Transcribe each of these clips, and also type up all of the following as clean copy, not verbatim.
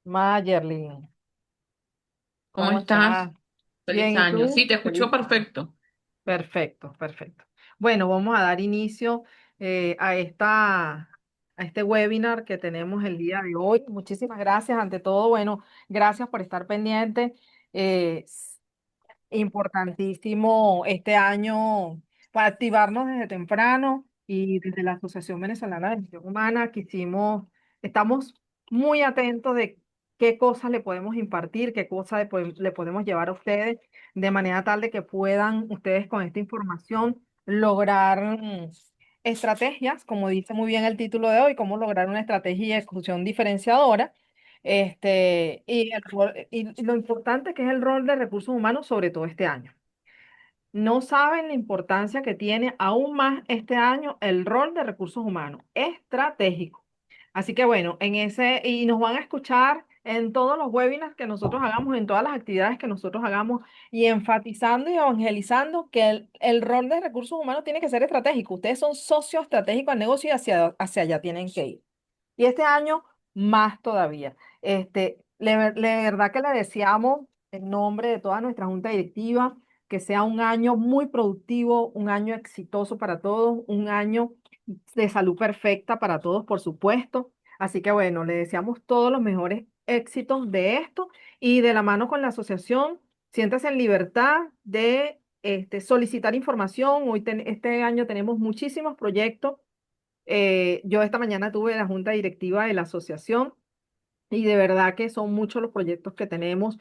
Mayerlin, ¿Cómo ¿cómo estás? estás? Feliz Bien, ¿y año. Sí, tú? te escucho Feliz año. perfecto. Perfecto, perfecto. Bueno, vamos a dar inicio a este webinar que tenemos el día de hoy. Muchísimas gracias. Ante todo, bueno, gracias por estar pendiente. Eh, Importantísimo este año para activarnos desde temprano y desde la Asociación Venezolana de Gestión Humana estamos muy atentos de qué cosas le podemos impartir, qué cosas le podemos llevar a ustedes, de manera tal de que puedan ustedes con esta información lograr estrategias, como dice muy bien el título de hoy, cómo lograr una estrategia y ejecución diferenciadora y lo importante que es el rol de recursos humanos, sobre todo este año. No saben la importancia que tiene aún más este año el rol de recursos humanos, estratégico. Así que bueno, y nos van a escuchar en todos los webinars que nosotros hagamos, en todas las actividades que nosotros hagamos, y enfatizando y evangelizando que el rol de recursos humanos tiene que ser estratégico. Ustedes son socios estratégicos del negocio y hacia allá tienen que ir. Y este año más todavía. De verdad que le deseamos en nombre de toda nuestra junta directiva que sea un año muy productivo, un año exitoso para todos, un año de salud perfecta para todos, por supuesto. Así que bueno, le deseamos todos los mejores éxitos de esto y de la mano con la asociación, siéntase en libertad de solicitar información. Este año tenemos muchísimos proyectos. Yo esta mañana tuve la junta directiva de la asociación y de verdad que son muchos los proyectos que tenemos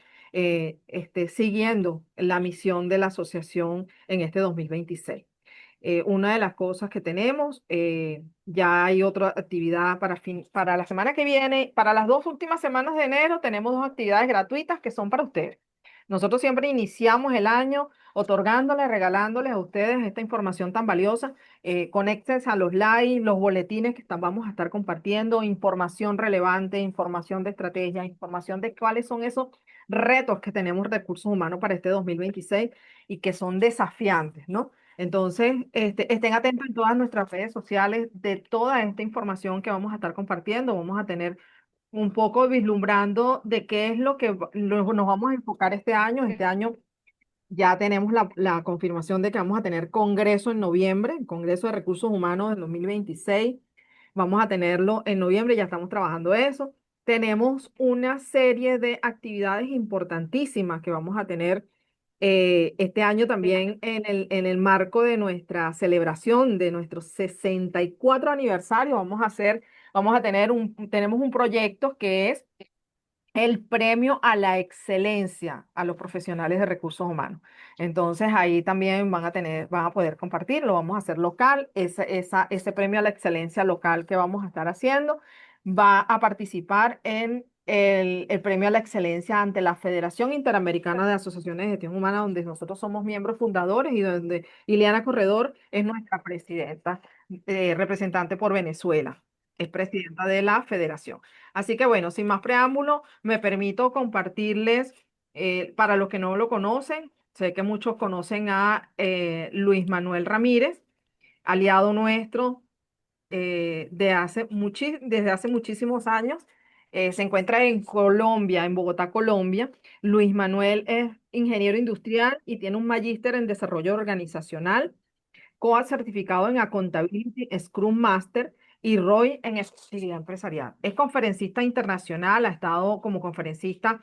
siguiendo la misión de la asociación en este 2026. Una de las cosas que tenemos, ya hay otra actividad para la semana que viene, para las dos últimas semanas de enero tenemos dos actividades gratuitas que son para ustedes. Nosotros siempre iniciamos el año otorgándoles, regalándoles a ustedes esta información tan valiosa. Conéctense a los live, los boletines que vamos a estar compartiendo, información relevante, información de estrategia, información de cuáles son esos retos que tenemos recursos humanos para este 2026 y que son desafiantes, ¿no? Entonces, estén atentos en todas nuestras redes sociales de toda esta información que vamos a estar compartiendo. Vamos a tener un poco vislumbrando de qué es lo que nos vamos a enfocar este año. Este año ya tenemos la confirmación de que vamos a tener congreso en noviembre, el Congreso de Recursos Humanos del 2026. Vamos a tenerlo en noviembre, ya estamos trabajando eso. Tenemos una serie de actividades importantísimas que vamos a tener este año también en el marco de nuestra celebración de nuestro 64 aniversario. Tenemos un proyecto que es el premio a la excelencia a los profesionales de recursos humanos. Entonces ahí también van a poder compartirlo, vamos a hacer local, ese premio a la excelencia local que vamos a estar haciendo va a participar en el premio a la excelencia ante la Federación Interamericana de Asociaciones de Gestión Humana, donde nosotros somos miembros fundadores y donde Ileana Corredor es nuestra presidenta, representante por Venezuela, es presidenta de la federación. Así que bueno, sin más preámbulo, me permito compartirles, para los que no lo conocen, sé que muchos conocen a Luis Manuel Ramírez, aliado nuestro desde hace muchísimos años. Se encuentra en Colombia, en Bogotá, Colombia. Luis Manuel es ingeniero industrial y tiene un magíster en desarrollo organizacional, COA certificado en Accountability, Scrum Master y ROI en efectividad empresarial. Es conferencista internacional, ha estado como conferencista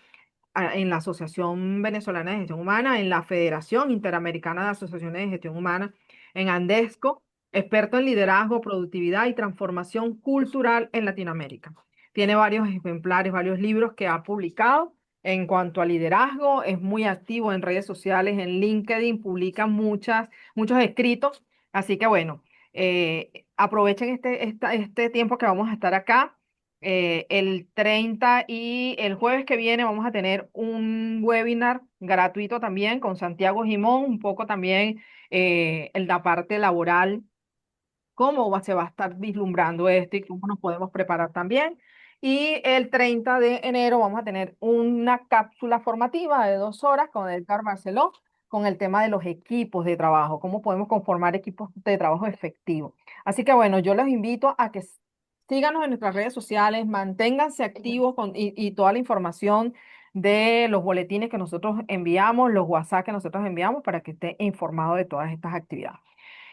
en la Asociación Venezolana de Gestión Humana, en la Federación Interamericana de Asociaciones de Gestión Humana, en Andesco, experto en liderazgo, productividad y transformación cultural en Latinoamérica. Tiene varios ejemplares, varios libros que ha publicado. En cuanto a liderazgo, es muy activo en redes sociales, en LinkedIn, publica muchos escritos. Así que bueno, aprovechen este tiempo que vamos a estar acá. El 30 y el jueves que viene vamos a tener un webinar gratuito también con Santiago Gimón, un poco también en la parte laboral, se va a estar vislumbrando esto y cómo nos podemos preparar también. Y el 30 de enero vamos a tener una cápsula formativa de 2 horas con Edgar Barceló con el tema de los equipos de trabajo, cómo podemos conformar equipos de trabajo efectivos. Así que bueno, yo los invito a que síganos en nuestras redes sociales, manténganse activos y toda la información de los boletines que nosotros enviamos, los WhatsApp que nosotros enviamos para que esté informado de todas estas actividades.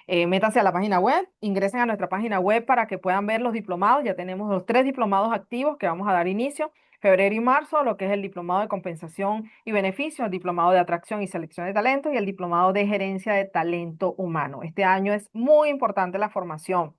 Métanse a la página web, ingresen a nuestra página web para que puedan ver los diplomados. Ya tenemos los 3 diplomados activos que vamos a dar inicio, febrero y marzo, lo que es el diplomado de compensación y beneficios, el diplomado de atracción y selección de talentos y el diplomado de gerencia de talento humano. Este año es muy importante la formación.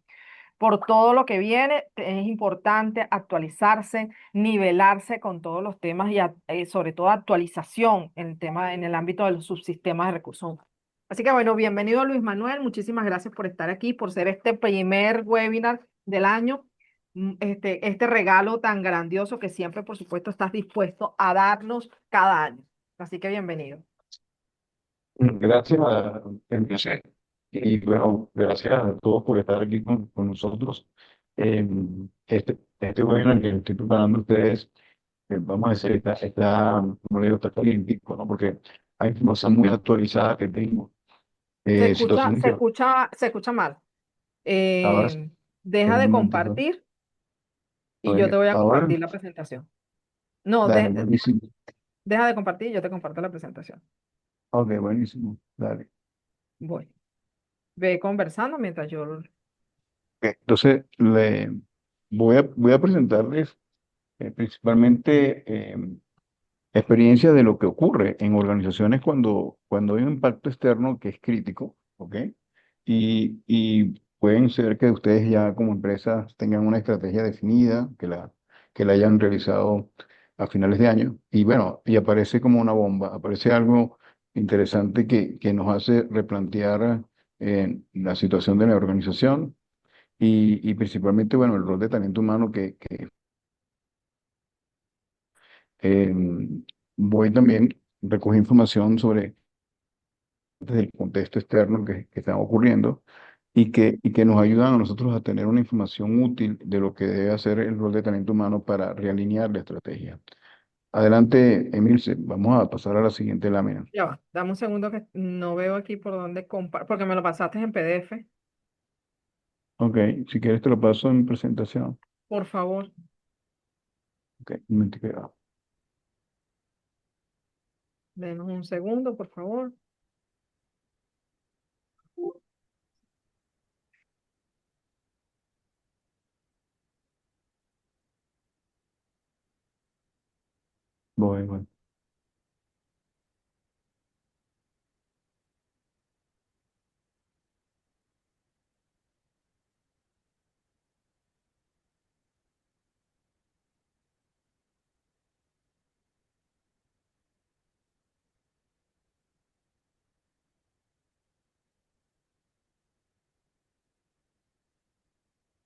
Por todo lo que viene, es importante actualizarse, nivelarse con todos los temas y sobre todo actualización en el tema, en el ámbito de los subsistemas de recursos humanos. Así que bueno, bienvenido Luis Manuel, muchísimas gracias por estar aquí, por ser este primer webinar del año, este regalo tan grandioso que siempre, por supuesto, estás dispuesto a darnos cada año. Así que bienvenido. Gracias a empecé. Y bueno, gracias a todos por estar aquí con nosotros. Este webinar que estoy preparando a ustedes, vamos a decir, como le digo, está calientico, ¿no? Porque hay información muy actualizada que tengo. Situaciones que Se escucha mal. ahora, Deja un de momentito, compartir y yo te oye, voy a ahora, compartir la presentación. No, dale, buenísimo. deja de compartir y yo te comparto la presentación. Ok, buenísimo, dale. Voy. Ve conversando mientras yo... Ok, entonces, voy a presentarles principalmente experiencia de lo que ocurre en organizaciones cuando hay un impacto externo que es crítico, ¿ok? Y pueden ser que ustedes ya como empresas tengan una estrategia definida, que la hayan realizado a finales de año, y bueno, y aparece como una bomba, aparece algo interesante que nos hace replantear la situación de la organización y principalmente, bueno, el rol de talento humano que Eh, voy también, recogí información sobre desde el contexto externo que están ocurriendo y que nos ayudan a nosotros a tener una información útil de lo que debe hacer el rol de talento humano para realinear la estrategia. Adelante, Emilce, vamos a pasar a la siguiente lámina. Ya va, dame un segundo que no veo aquí por dónde compartir, porque me lo pasaste en PDF. Ok, si quieres te lo paso en presentación. Por favor, Ok, un momentico. denos un segundo, por favor. Voy.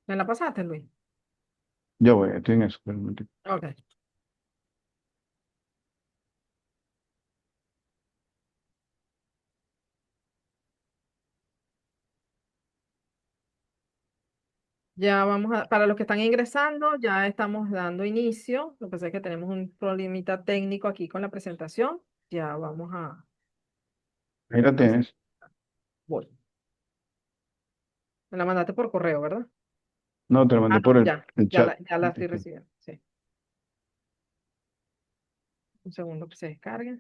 ¿Me la pasaste, Luis? Ya voy, estoy en eso. Espera un momentico. Ok, ya vamos a, para los que están ingresando, ya estamos dando inicio. Lo que pasa es que tenemos un problemita técnico aquí con la presentación. Ya vamos Ahí la a... tienes. Voy. Me la mandaste por correo, ¿verdad? No, te lo Ah, mandé no, por el, ya, el ya chat. ya la estoy recibiendo. Sí. Un segundo que se descargue.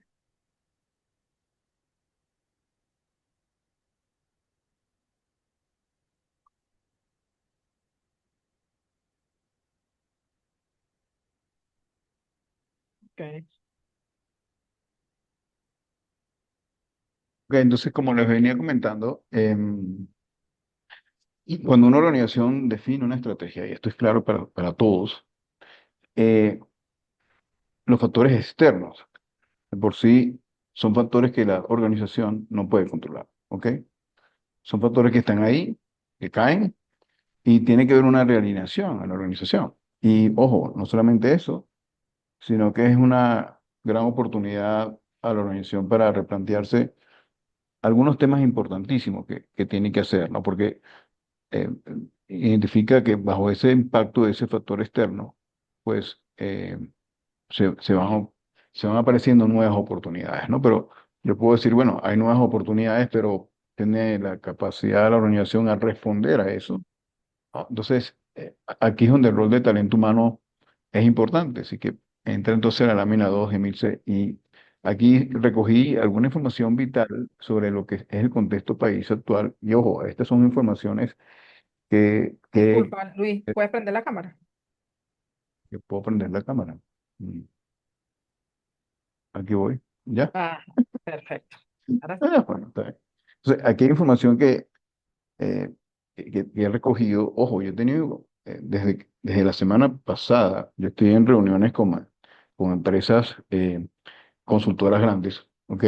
Ok. Ok, entonces, como les venía comentando, y cuando una organización define una estrategia, y esto es claro para todos, eh, los factores externos de por sí son factores que la organización no puede controlar, ¿ok? Son factores que están ahí, que caen, y tiene que haber una realineación a la organización. Y ojo, no solamente eso, sino que es una gran oportunidad a la organización para replantearse algunos temas importantísimos que tiene que hacer, ¿no? Porque eh, identifica que bajo ese impacto de ese factor externo, pues se van apareciendo nuevas oportunidades, ¿no? Pero yo puedo decir, bueno, hay nuevas oportunidades, pero tiene la capacidad de la organización a responder a eso, ¿no? Entonces, aquí es donde el rol de talento humano es importante. Así que entra entonces la lámina 2, Emilce, y aquí recogí alguna información vital sobre lo que es el contexto país actual. Y ojo, estas son informaciones Disculpa, Luis, ¿puedes prender la cámara? que puedo prender la cámara. Mm, Aquí voy. ¿Ya? Ah, perfecto. Ahora sí. Bueno, está bien. Entonces, aquí hay información eh, que he recogido. Ojo, yo he tenido, desde la semana pasada, yo estoy en reuniones con empresas consultoras grandes, ¿ok?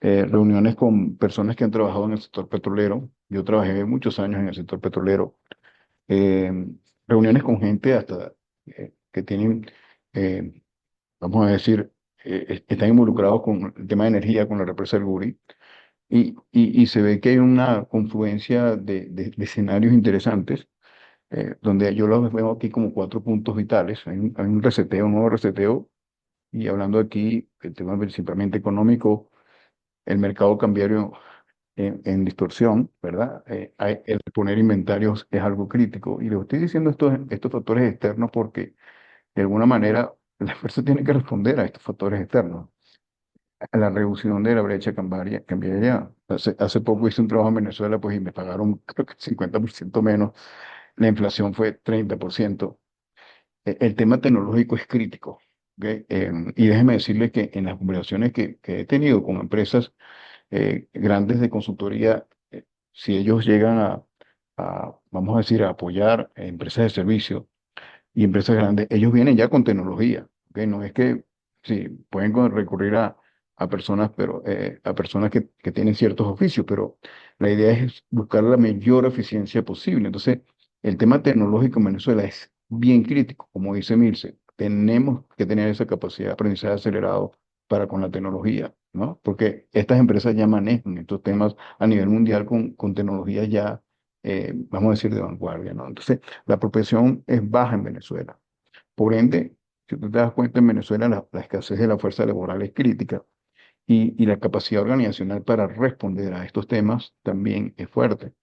Reuniones con personas que han trabajado en el sector petrolero. Yo trabajé muchos años en el sector petrolero. eh, Reuniones con gente hasta que tienen, eh, vamos a decir, están involucrados con el tema de energía, con la represa del Guri. Y se ve que hay una confluencia de escenarios interesantes, donde yo los veo aquí como cuatro puntos vitales. Hay un reseteo, un nuevo reseteo, y hablando aquí del tema principalmente económico, el mercado cambiario en distorsión, ¿verdad? El poner inventarios es algo crítico. Y le estoy diciendo estos factores externos porque de alguna manera la empresa tiene que responder a estos factores externos. A la reducción de la brecha cambiaria. Hace poco hice un trabajo en Venezuela, pues, y me pagaron creo que 50% menos. La inflación fue 30%. El tema tecnológico es crítico. ¿Ok? Y déjeme decirle que en las conversaciones que he tenido con empresas grandes de consultoría, si ellos llegan vamos a decir, a apoyar empresas de servicio y empresas grandes, ellos vienen ya con tecnología, ¿ok? No es que, sí, pueden recurrir a personas, pero a personas que tienen ciertos oficios, pero la idea es buscar la mayor eficiencia posible. Entonces, el tema tecnológico en Venezuela es bien crítico, como dice Milce. Tenemos que tener esa capacidad de aprendizaje acelerado para con la tecnología, ¿no? Porque estas empresas ya manejan estos temas a nivel mundial con tecnologías ya, vamos a decir, de vanguardia, ¿no? Entonces, la apropiación es baja en Venezuela. Por ende, si tú te das cuenta, en Venezuela la escasez de la fuerza laboral es crítica, y la capacidad organizacional para responder a estos temas también es fuerte.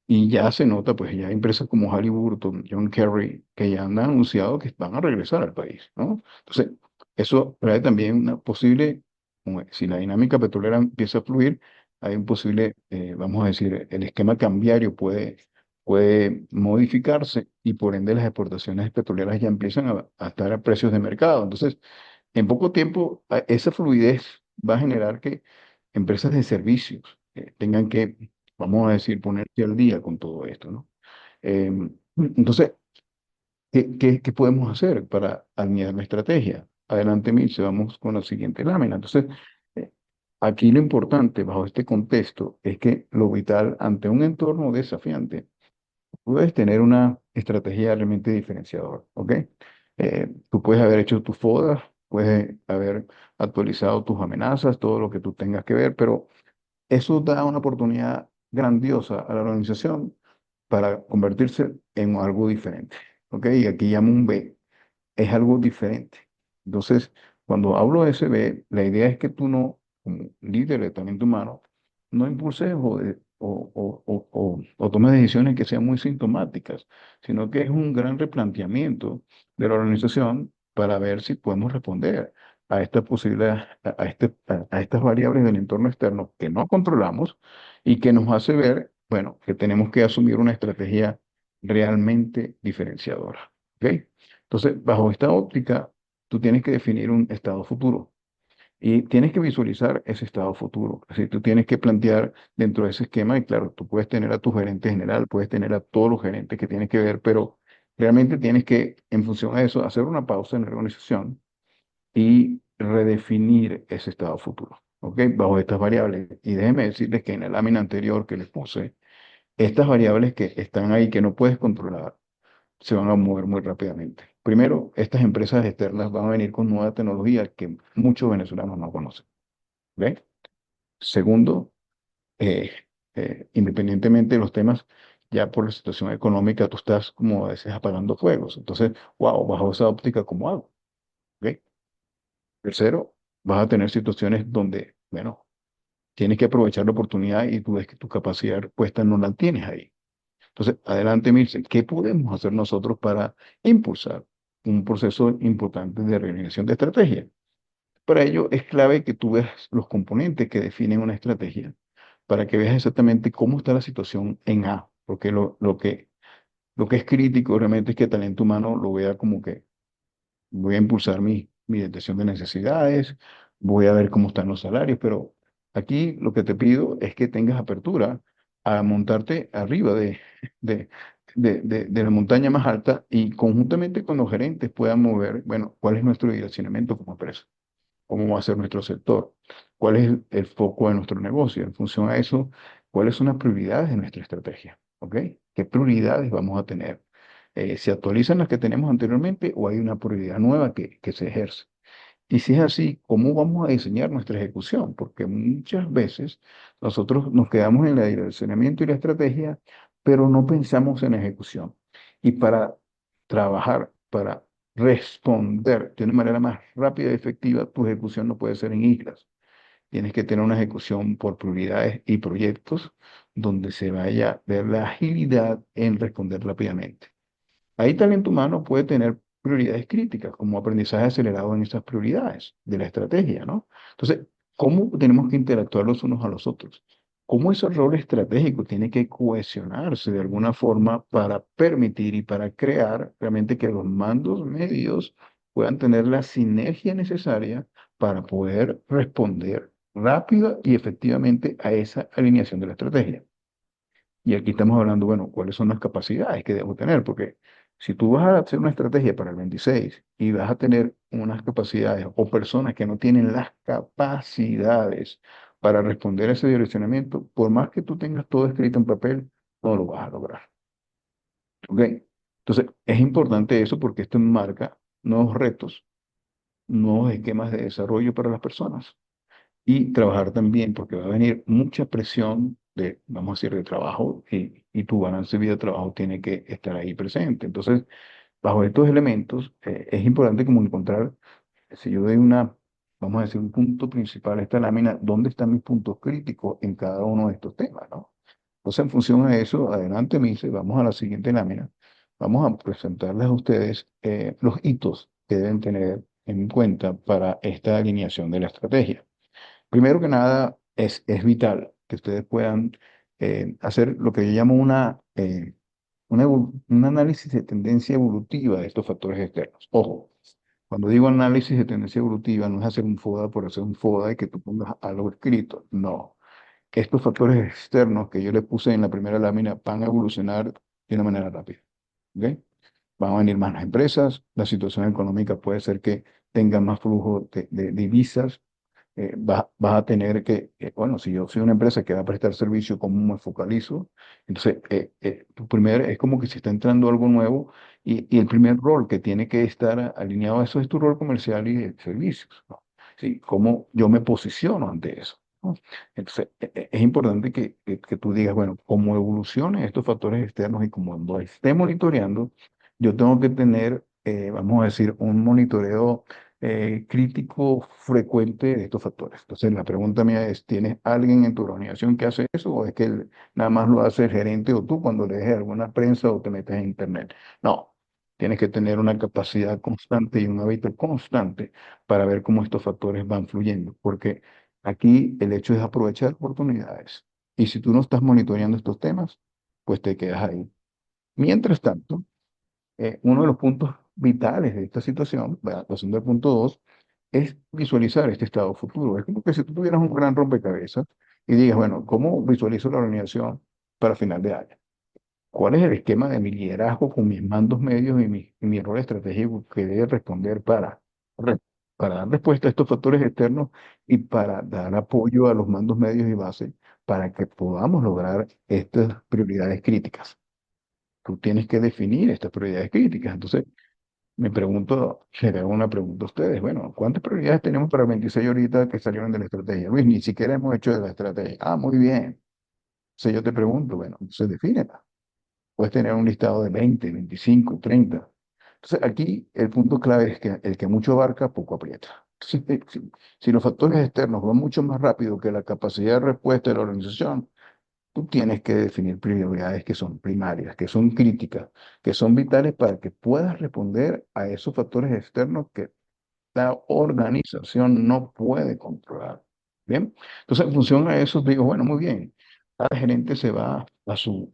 Y ya se nota, pues ya hay empresas como Halliburton, John Kerry, que ya han anunciado que van a regresar al país, ¿no? Entonces, eso trae también una posible, como si la dinámica petrolera empieza a fluir, hay un posible, vamos a decir, el esquema cambiario puede modificarse, y por ende las exportaciones petroleras ya empiezan a estar a precios de mercado. Entonces, en poco tiempo, esa fluidez va a generar que empresas de servicios tengan que, vamos a decir, ponerse al día con todo esto, ¿no? Entonces, ¿qué podemos hacer para alinear la estrategia? Adelante, Milce, vamos con la siguiente lámina. Entonces, eh, aquí lo importante bajo este contexto es que lo vital ante un entorno desafiante, puedes tener una estrategia realmente diferenciadora, ¿ok? Tú puedes haber hecho tus FODAs, puedes haber actualizado tus amenazas, todo lo que tú tengas que ver, pero eso da una oportunidad grandiosa a la organización para convertirse en algo diferente, ¿ok? Y aquí llamo un B, es algo diferente. Entonces, cuando hablo de ese B, la idea es que tú no, como líder de talento humano, no impulses o tomes decisiones que sean muy sintomáticas, sino que es un gran replanteamiento de la organización para ver si podemos responder a estas posibilidades, a estas variables del entorno externo que no controlamos y que nos hace ver, bueno, que tenemos que asumir una estrategia realmente diferenciadora. ¿Ok? Entonces, bajo esta óptica, tú tienes que definir un estado futuro y tienes que visualizar ese estado futuro. Así, tú tienes que plantear dentro de ese esquema, y claro, tú puedes tener a tu gerente general, puedes tener a todos los gerentes que tienes que ver, pero realmente tienes que, en función a eso, hacer una pausa en la organización y redefinir ese estado futuro. ¿Ok? Bajo estas variables. Y déjenme decirles que en la lámina anterior que les puse, estas variables que están ahí que no puedes controlar, se van a mover muy rápidamente. Primero, estas empresas externas van a venir con nueva tecnología que muchos venezolanos no conocen. ¿Ve? Segundo, eh, independientemente de los temas, ya por la situación económica, tú estás, como a veces, apagando fuegos. Entonces, wow, bajo esa óptica, ¿cómo hago? ¿Ve? Tercero, vas a tener situaciones donde, bueno, tienes que aprovechar la oportunidad y tú ves que tu capacidad de respuesta no la tienes ahí. Entonces, adelante, Mirce, ¿qué podemos hacer nosotros para impulsar un proceso importante de realineación de estrategia? Para ello es clave que tú veas los componentes que definen una estrategia para que veas exactamente cómo está la situación en A, porque lo que es crítico realmente es que el talento humano lo vea como que voy a impulsar mi detección de necesidades, voy a ver cómo están los salarios, pero aquí lo que te pido es que tengas apertura a montarte arriba de, de la montaña más alta y conjuntamente con los gerentes puedan mover, bueno, cuál es nuestro direccionamiento como empresa, cómo va a ser nuestro sector, cuál es el foco de nuestro negocio, en función a eso, cuáles son las prioridades de nuestra estrategia, ¿ok? ¿Qué prioridades vamos a tener? ¿Se actualizan las que tenemos anteriormente o hay una prioridad nueva que se ejerce? Y si es así, ¿cómo vamos a diseñar nuestra ejecución? Porque muchas veces nosotros nos quedamos en el direccionamiento y la estrategia, pero no pensamos en la ejecución. Y para trabajar, para responder de una manera más rápida y efectiva, tu ejecución no puede ser en islas. Tienes que tener una ejecución por prioridades y proyectos donde se vaya a ver la agilidad en responder rápidamente. Ahí talento humano puede tener prioridades críticas, como aprendizaje acelerado en esas prioridades de la estrategia, ¿no? Entonces, ¿cómo tenemos que interactuar los unos a los otros? ¿Cómo ese rol estratégico tiene que cohesionarse de alguna forma para permitir y para crear realmente que los mandos medios puedan tener la sinergia necesaria para poder responder rápida y efectivamente a esa alineación de la estrategia? Y aquí estamos hablando, bueno, cuáles son las capacidades que debo tener, porque si tú vas a hacer una estrategia para el 26 y vas a tener unas capacidades o personas que no tienen las capacidades para responder a ese direccionamiento, por más que tú tengas todo escrito en papel, no lo vas a lograr. ¿Ok? Entonces, es importante eso porque esto enmarca nuevos retos, nuevos esquemas de desarrollo para las personas y trabajar también, porque va a venir mucha presión de, vamos a decir, de trabajo y tu balance vida-trabajo tiene que estar ahí presente. Entonces, bajo estos elementos, es importante como encontrar, si yo doy una, vamos a decir, un punto principal a esta lámina, ¿dónde están mis puntos críticos en cada uno de estos temas, ¿no? Entonces, en función a eso, adelante, Mise, vamos a la siguiente lámina. Vamos a presentarles a ustedes los hitos que deben tener en cuenta para esta alineación de la estrategia. Primero que nada, es vital que ustedes puedan hacer lo que yo llamo un análisis de tendencia evolutiva de estos factores externos. Ojo, cuando digo análisis de tendencia evolutiva, no es hacer un FODA por hacer un FODA y que tú pongas algo escrito. No. Estos factores externos que yo les puse en la primera lámina van a evolucionar de una manera rápida. ¿Ok? Van a venir más las empresas, la situación económica puede ser que tengan más flujo de divisas, vas a tener que, bueno, si yo soy una empresa que va a prestar servicio, ¿cómo me focalizo? Entonces, tu primer, es como que si está entrando algo nuevo y el primer rol que tiene que estar alineado a eso es tu rol comercial y de servicios, ¿no? Sí, cómo yo me posiciono ante eso, ¿no? Entonces, es importante que tú digas, bueno, cómo evolucionen estos factores externos y como lo esté monitoreando, yo tengo que tener, vamos a decir, un monitoreo crítico frecuente de estos factores. Entonces, la pregunta mía es, ¿tienes alguien en tu organización que hace eso o es que nada más lo hace el gerente o tú cuando lees alguna prensa o te metes en internet? No, tienes que tener una capacidad constante y un hábito constante para ver cómo estos factores van fluyendo, porque aquí el hecho es aprovechar oportunidades. Y si tú no estás monitoreando estos temas, pues te quedas ahí. Mientras tanto, uno de los puntos vitales de esta situación, la razón del punto 2, es visualizar este estado futuro. Es como que si tú tuvieras un gran rompecabezas y digas, bueno, ¿cómo visualizo la organización para final de año? ¿Cuál es el esquema de mi liderazgo con mis mandos medios y mi rol estratégico que debe responder re- para dar respuesta a estos factores externos y para dar apoyo a los mandos medios y bases para que podamos lograr estas prioridades críticas? Tú tienes que definir estas prioridades críticas. Entonces, me pregunto, le hago una pregunta a ustedes. Bueno, ¿cuántas prioridades tenemos para el 26 ahorita que salieron de la estrategia? Luis, ni siquiera hemos hecho de la estrategia. Ah, muy bien. Entonces yo te pregunto, bueno, se define. Puedes tener un listado de 20, 25, 30. Entonces aquí el punto clave es que el que mucho abarca, poco aprieta. Entonces, si los factores externos van mucho más rápido que la capacidad de respuesta de la organización, tú tienes que definir prioridades que son primarias, que son críticas, que son vitales para que puedas responder a esos factores externos que la organización no puede controlar. Bien, entonces en función a eso digo, bueno, muy bien, cada gerente se va a su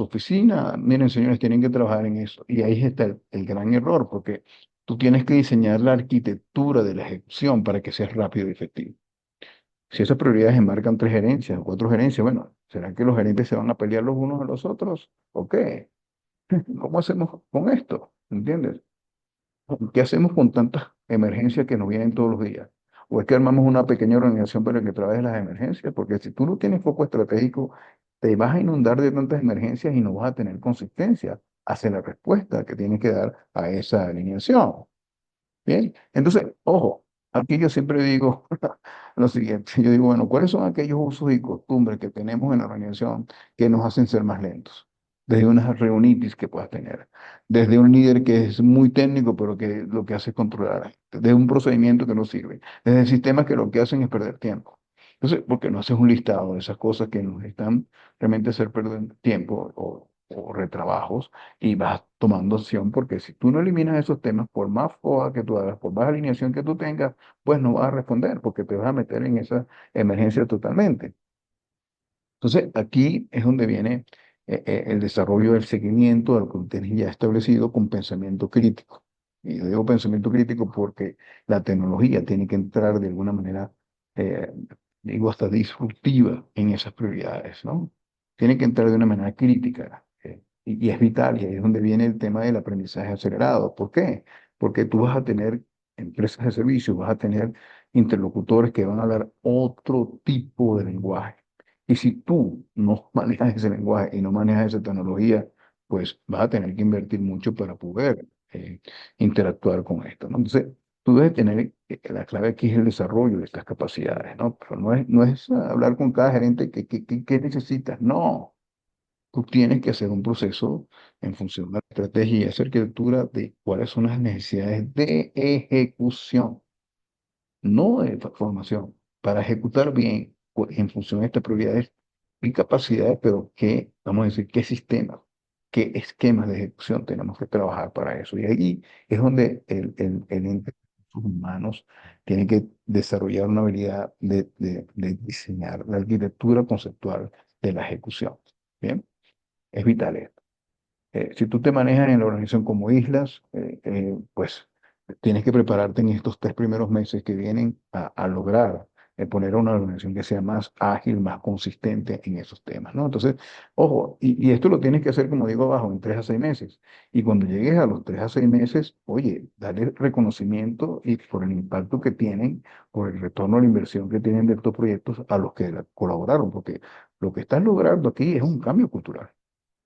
oficina, miren señores, tienen que trabajar en eso. Y ahí está el gran error, porque tú tienes que diseñar la arquitectura de la ejecución para que sea rápido y efectivo. Si esas prioridades enmarcan tres gerencias o cuatro gerencias, bueno, ¿será que los gerentes se van a pelear los unos a los otros? ¿O qué? ¿Cómo hacemos con esto? ¿Entiendes? ¿Qué hacemos con tantas emergencias que nos vienen todos los días? ¿O es que armamos una pequeña organización para que trabaje las emergencias? Porque si tú no tienes foco estratégico, te vas a inundar de tantas emergencias y no vas a tener consistencia hacia la respuesta que tienes que dar a esa alineación. Bien, entonces, ojo, aquí yo siempre digo lo siguiente, yo digo, bueno, ¿cuáles son aquellos usos y costumbres que tenemos en la organización que nos hacen ser más lentos? Desde una reunitis que puedas tener, desde un líder que es muy técnico, pero que lo que hace es controlar a la gente, desde un procedimiento que no sirve, desde sistemas que lo que hacen es perder tiempo. Entonces, ¿por qué no haces un listado de esas cosas que nos están realmente hacer perder tiempo o retrabajos? Y vas tomando acción, porque si tú no eliminas esos temas, por más FOA que tú hagas, por más alineación que tú tengas, pues no vas a responder, porque te vas a meter en esa emergencia totalmente. Entonces, aquí es donde viene el desarrollo del seguimiento de lo que tú tienes ya establecido con pensamiento crítico. Y yo digo pensamiento crítico porque la tecnología tiene que entrar de alguna manera, eh, digo, hasta disruptiva en esas prioridades, ¿no? Tiene que entrar de una manera crítica. Y es vital, y ahí es donde viene el tema del aprendizaje acelerado. ¿Por qué? Porque tú vas a tener empresas de servicios, vas a tener interlocutores que van a hablar otro tipo de lenguaje. Y si tú no manejas ese lenguaje y no manejas esa tecnología, pues vas a tener que invertir mucho para poder interactuar con esto, ¿no? Entonces, tú debes tener, la clave aquí es el desarrollo de estas capacidades, ¿no? Pero no es hablar con cada gerente que necesitas, no. Tú tienes que hacer un proceso en función de la estrategia y esa arquitectura de cuáles son las necesidades de ejecución, no de formación, para ejecutar bien en función de estas prioridades y capacidades, pero qué, vamos a decir, qué sistemas, qué esquemas de ejecución tenemos que trabajar para eso. Y ahí es donde el ente de recursos humanos tiene que desarrollar una habilidad de diseñar la arquitectura conceptual de la ejecución. Bien, es vital esto. Si tú te manejas en la organización como islas, pues tienes que prepararte en estos 3 primeros meses que vienen a lograr poner una organización que sea más ágil, más consistente en esos temas, ¿no? Entonces, ojo, y esto lo tienes que hacer, como digo abajo, en 3 a 6 meses. Y cuando llegues a los 3 a 6 meses, oye, dale reconocimiento y por el impacto que tienen, por el retorno a la inversión que tienen de estos proyectos a los que colaboraron, porque lo que estás logrando aquí es un cambio cultural.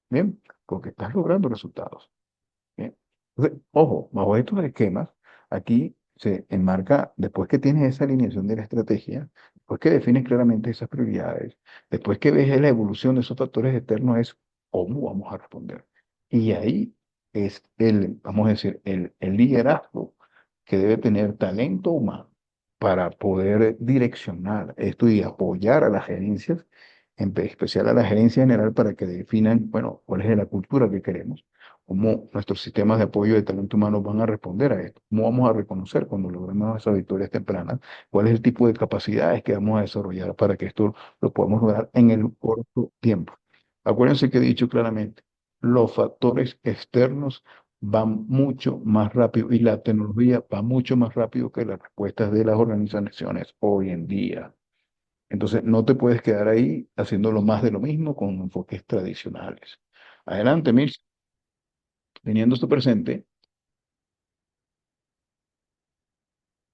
Bien, porque estás logrando resultados. Bien. Entonces, ojo, bajo estos esquemas, aquí se enmarca, después que tienes esa alineación de la estrategia, después que defines claramente esas prioridades, después que ves la evolución de esos factores externos, es cómo vamos a responder. Y ahí es vamos a decir, el liderazgo que debe tener talento humano para poder direccionar esto y apoyar a las gerencias, en especial a la gerencia general, para que definan, bueno, cuál es la cultura que queremos, cómo nuestros sistemas de apoyo de talento humano van a responder a esto, cómo vamos a reconocer cuando logremos esas victorias tempranas, cuál es el tipo de capacidades que vamos a desarrollar para que esto lo podamos lograr en el corto tiempo. Acuérdense que he dicho claramente, los factores externos van mucho más rápido y la tecnología va mucho más rápido que las respuestas de las organizaciones hoy en día. Entonces, no te puedes quedar ahí haciéndolo más de lo mismo con enfoques tradicionales. Adelante, Mirce, teniendo esto presente.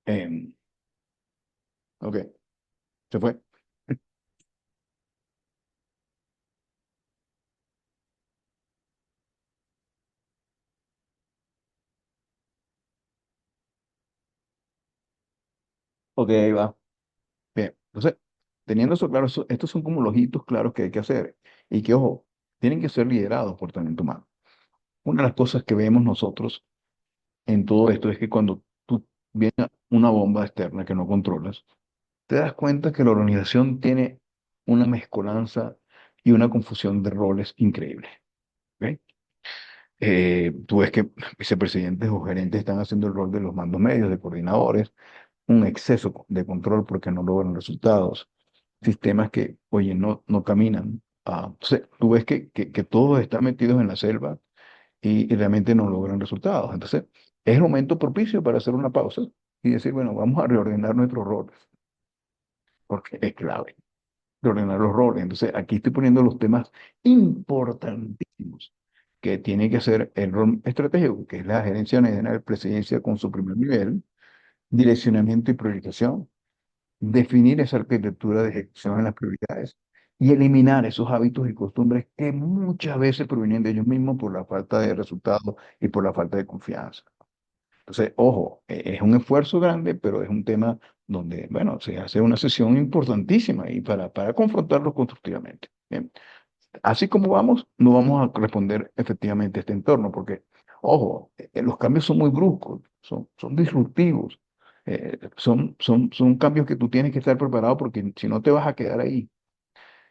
em, ok, se fue. Ok, ahí va. Bien, entonces, teniendo eso claro, estos son como los hitos claros que hay que hacer y que, ojo, tienen que ser liderados por talento humano. Una de las cosas que vemos nosotros en todo esto es que cuando tú viene una bomba externa que no controlas, te das cuenta que la organización tiene una mezcolanza, y una confusión de roles increíble. ¿Ok? Tú ves que vicepresidentes o gerentes están haciendo el rol de los mandos medios, de coordinadores, un exceso de control porque no logran resultados, sistemas que, oye, no caminan. Entonces, tú ves que todos están metidos en la selva y realmente no logran resultados. Entonces, es el momento propicio para hacer una pausa y decir, bueno, vamos a reordenar nuestros roles, porque es clave reordenar los roles. Entonces, aquí estoy poniendo los temas importantísimos que tiene que hacer el rol estratégico, que es la gerencia general, presidencia con su primer nivel, direccionamiento y priorización, definir esa arquitectura de ejecución en las prioridades y eliminar esos hábitos y costumbres que muchas veces provienen de ellos mismos por la falta de resultados y por la falta de confianza. Entonces, ojo, es un esfuerzo grande, pero es un tema donde, bueno, se hace una sesión importantísima y para confrontarlo constructivamente. Bien. Así como vamos, no vamos a responder efectivamente a este entorno, porque, ojo, los cambios son muy bruscos, son disruptivos, son cambios que tú tienes que estar preparado porque si no te vas a quedar ahí.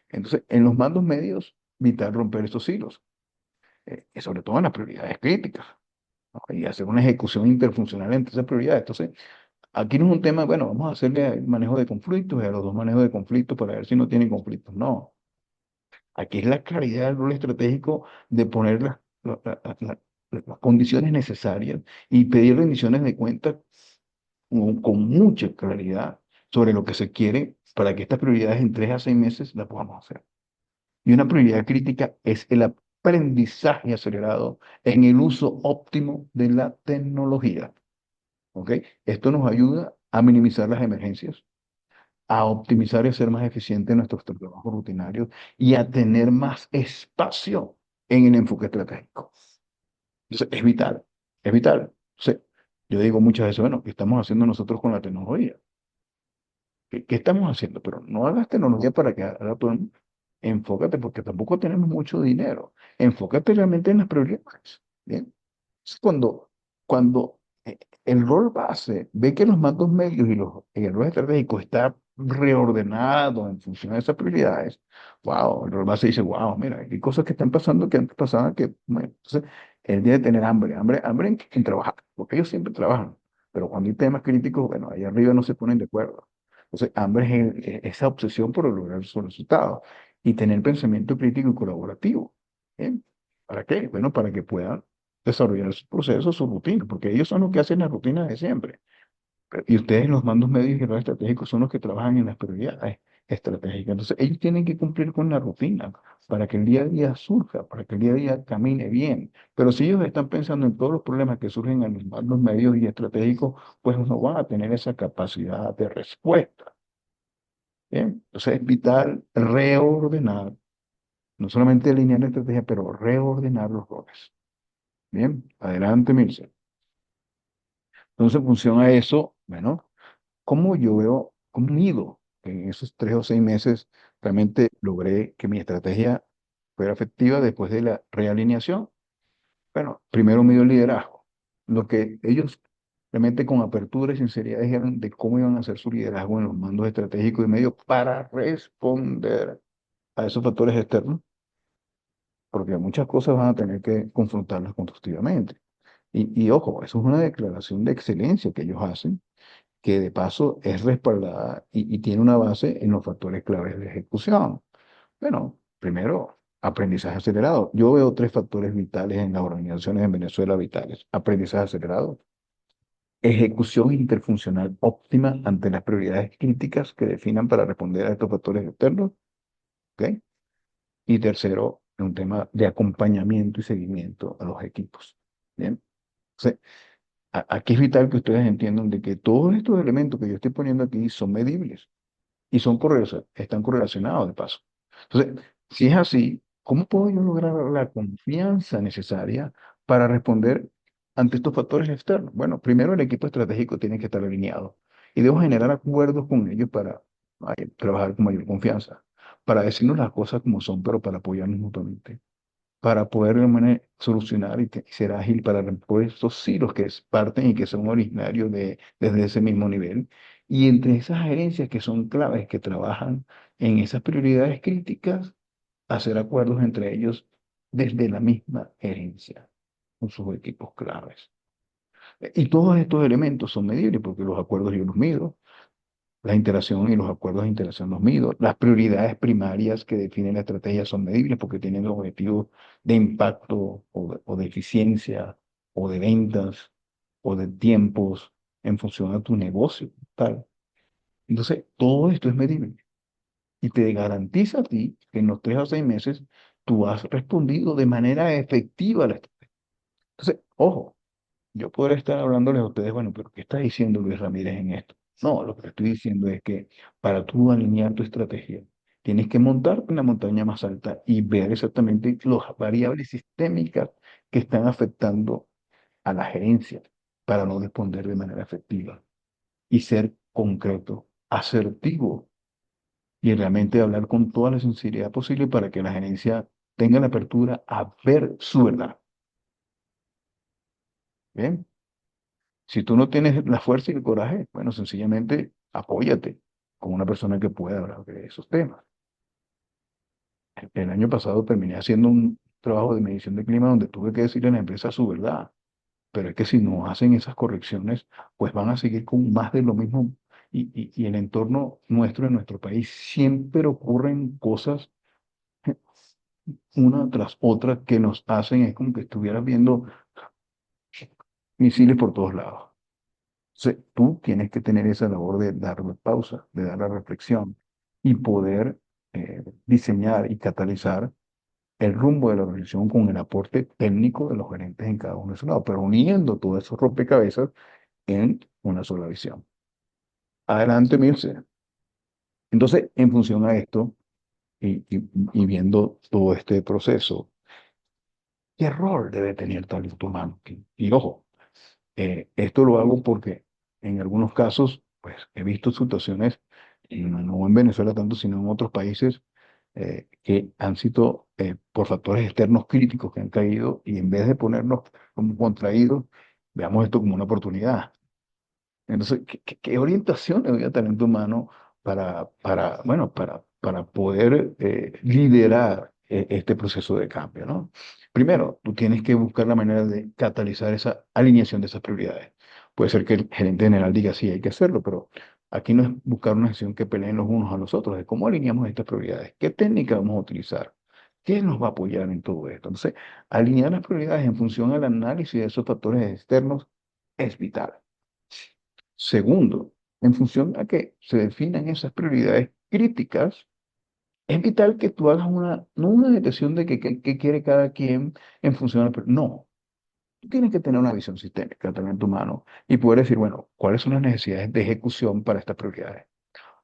Entonces, en los mandos medios, vital romper esos hilos, y sobre todo en las prioridades críticas, ¿no? Y hacer una ejecución interfuncional entre esas prioridades. Entonces, aquí no es un tema, bueno, vamos a hacerle manejo de conflictos y a los dos manejos de conflictos para ver si no tienen conflictos. No, aquí es la claridad del rol estratégico de poner las condiciones necesarias y pedir rendiciones de cuentas con mucha claridad sobre lo que se quiere para que estas prioridades en 3 a 6 meses las podamos hacer. Y una prioridad crítica es el aprendizaje acelerado en el uso óptimo de la tecnología. ¿Ok? Esto nos ayuda a minimizar las emergencias, a optimizar y hacer más eficientes nuestros trabajos rutinarios y a tener más espacio en el enfoque estratégico. Entonces, es vital, es vital. Entonces, yo digo muchas veces, bueno, ¿qué estamos haciendo nosotros con la tecnología? ¿Qué estamos haciendo? Pero no hagas tecnología para que haga todo el mundo. Enfócate, porque tampoco tenemos mucho dinero. Enfócate realmente en las prioridades. ¿Bien? Es cuando el rol base ve que los mandos medios y el rol estratégico está reordenado en función de esas prioridades, wow, el rol base dice, wow, mira, hay cosas que están pasando que antes pasaban que, bueno, entonces, él debe tener hambre en trabajar, porque ellos siempre trabajan, pero cuando hay temas críticos, bueno, ahí arriba no se ponen de acuerdo. Entonces, hambre esa obsesión por lograr sus resultados y tener pensamiento crítico y colaborativo. ¿Bien? ¿Para qué? Bueno, para que puedan desarrollar sus procesos, sus rutinas, porque ellos son los que hacen las rutinas de siempre. Y ustedes, los mandos medios y los estratégicos, son los que trabajan en las prioridades estratégicas. Entonces, ellos tienen que cumplir con la rutina para que el día a día surja, para que el día a día camine bien. Pero si ellos están pensando en todos los problemas que surgen en los mandos medios y estratégicos, pues no van a tener esa capacidad de respuesta. ¿Bien? Entonces, es vital reordenar, no solamente alinear la estrategia, pero reordenar los roles. Bien, adelante, Mirce. Entonces, en función a eso, bueno, ¿cómo yo veo, cómo mido que en esos 3 o 6 meses realmente logré que mi estrategia fuera efectiva después de la realineación? Bueno, primero mido el liderazgo. Lo que ellos realmente con apertura y sinceridad dijeron de cómo iban a hacer su liderazgo en los mandos estratégicos y medios para responder a esos factores externos, porque muchas cosas van a tener que confrontarlas constructivamente. Y ojo, eso es una declaración de excelencia que ellos hacen que de paso es respaldada y tiene una base en los factores claves de ejecución. Bueno, primero, aprendizaje acelerado. Yo veo 3 factores vitales en las organizaciones en Venezuela vitales. Aprendizaje acelerado, ejecución interfuncional óptima ante las prioridades críticas que definan para responder a estos factores externos, ¿ok? Y tercero, un tema de acompañamiento y seguimiento a los equipos. Bien. Entonces, aquí es vital que ustedes entiendan de que todos estos elementos que yo estoy poniendo aquí son medibles y están correlacionados de paso. Entonces, si es así, ¿cómo puedo yo lograr la confianza necesaria para responder ante estos factores externos? Bueno, primero el equipo estratégico tiene que estar alineado y debo generar acuerdos con ellos para trabajar con mayor confianza, para decirnos las cosas como son, pero para apoyarnos mutuamente, para poder de alguna manera solucionar y ser ágil para reemplazar estos hilos que parten y que son originarios desde ese mismo nivel. Y entre esas gerencias que son claves, que trabajan en esas prioridades críticas, hacer acuerdos entre ellos desde la misma gerencia, con sus equipos claves. Y todos estos elementos son medibles porque los acuerdos yo los mido, la interacción y los acuerdos de interacción los mido, las prioridades primarias que definen la estrategia son medibles porque tienen los objetivos de impacto o de eficiencia o de ventas o de tiempos en función de tu negocio, tal. Entonces, todo esto es medible y te garantiza a ti que en los 3 a 6 meses tú has respondido de manera efectiva a la estrategia. Entonces, ojo, yo podré estar hablándoles a ustedes, bueno, pero ¿qué está diciendo Luis Ramírez en esto? No, lo que estoy diciendo es que para tú alinear tu estrategia, tienes que montarte en la montaña más alta y ver exactamente las variables sistémicas que están afectando a la gerencia para no responder de manera efectiva y ser concreto, asertivo y realmente hablar con toda la sinceridad posible para que la gerencia tenga la apertura a ver su verdad. ¿Bien? Si tú no tienes la fuerza y el coraje, bueno, sencillamente apóyate con una persona que pueda hablar de esos temas. El año pasado terminé haciendo un trabajo de medición de clima donde tuve que decirle a la empresa su verdad, pero es que si no hacen esas correcciones, pues van a seguir con más de lo mismo y el entorno nuestro, en nuestro país, siempre ocurren cosas una tras otra que nos hacen, es como que estuvieras viendo misiles por todos lados. Tú tienes que tener esa labor de dar la pausa, de dar la reflexión y poder diseñar y catalizar el rumbo de la organización con el aporte técnico de los gerentes en cada uno de sus lados, pero uniendo todos esos rompecabezas en una sola visión. Adelante, Mirce. Entonces, en función a esto y viendo todo este proceso, ¿qué rol debe tener talento humano? Y ojo, esto lo hago porque en algunos casos, pues he visto situaciones, y no en Venezuela tanto, sino en otros países, que han sido por factores externos críticos que han caído y en vez de ponernos como contraídos, veamos esto como una oportunidad. Entonces, ¿qué orientación le doy a talento humano bueno, para poder liderar este proceso de cambio, ¿no? Primero, tú tienes que buscar la manera de catalizar esa alineación de esas prioridades. Puede ser que el gerente general diga, sí, hay que hacerlo, pero aquí no es buscar una acción que peleen los unos a los otros, es cómo alineamos estas prioridades, qué técnica vamos a utilizar, qué nos va a apoyar en todo esto. Entonces, alinear las prioridades en función al análisis de esos factores externos es vital. Segundo, en función a que se definan esas prioridades críticas, es vital que tú hagas no una detección de qué quiere cada quien en función no, tú tienes que tener una visión sistémica también en tu mano y poder decir, bueno, ¿cuáles son las necesidades de ejecución para estas prioridades?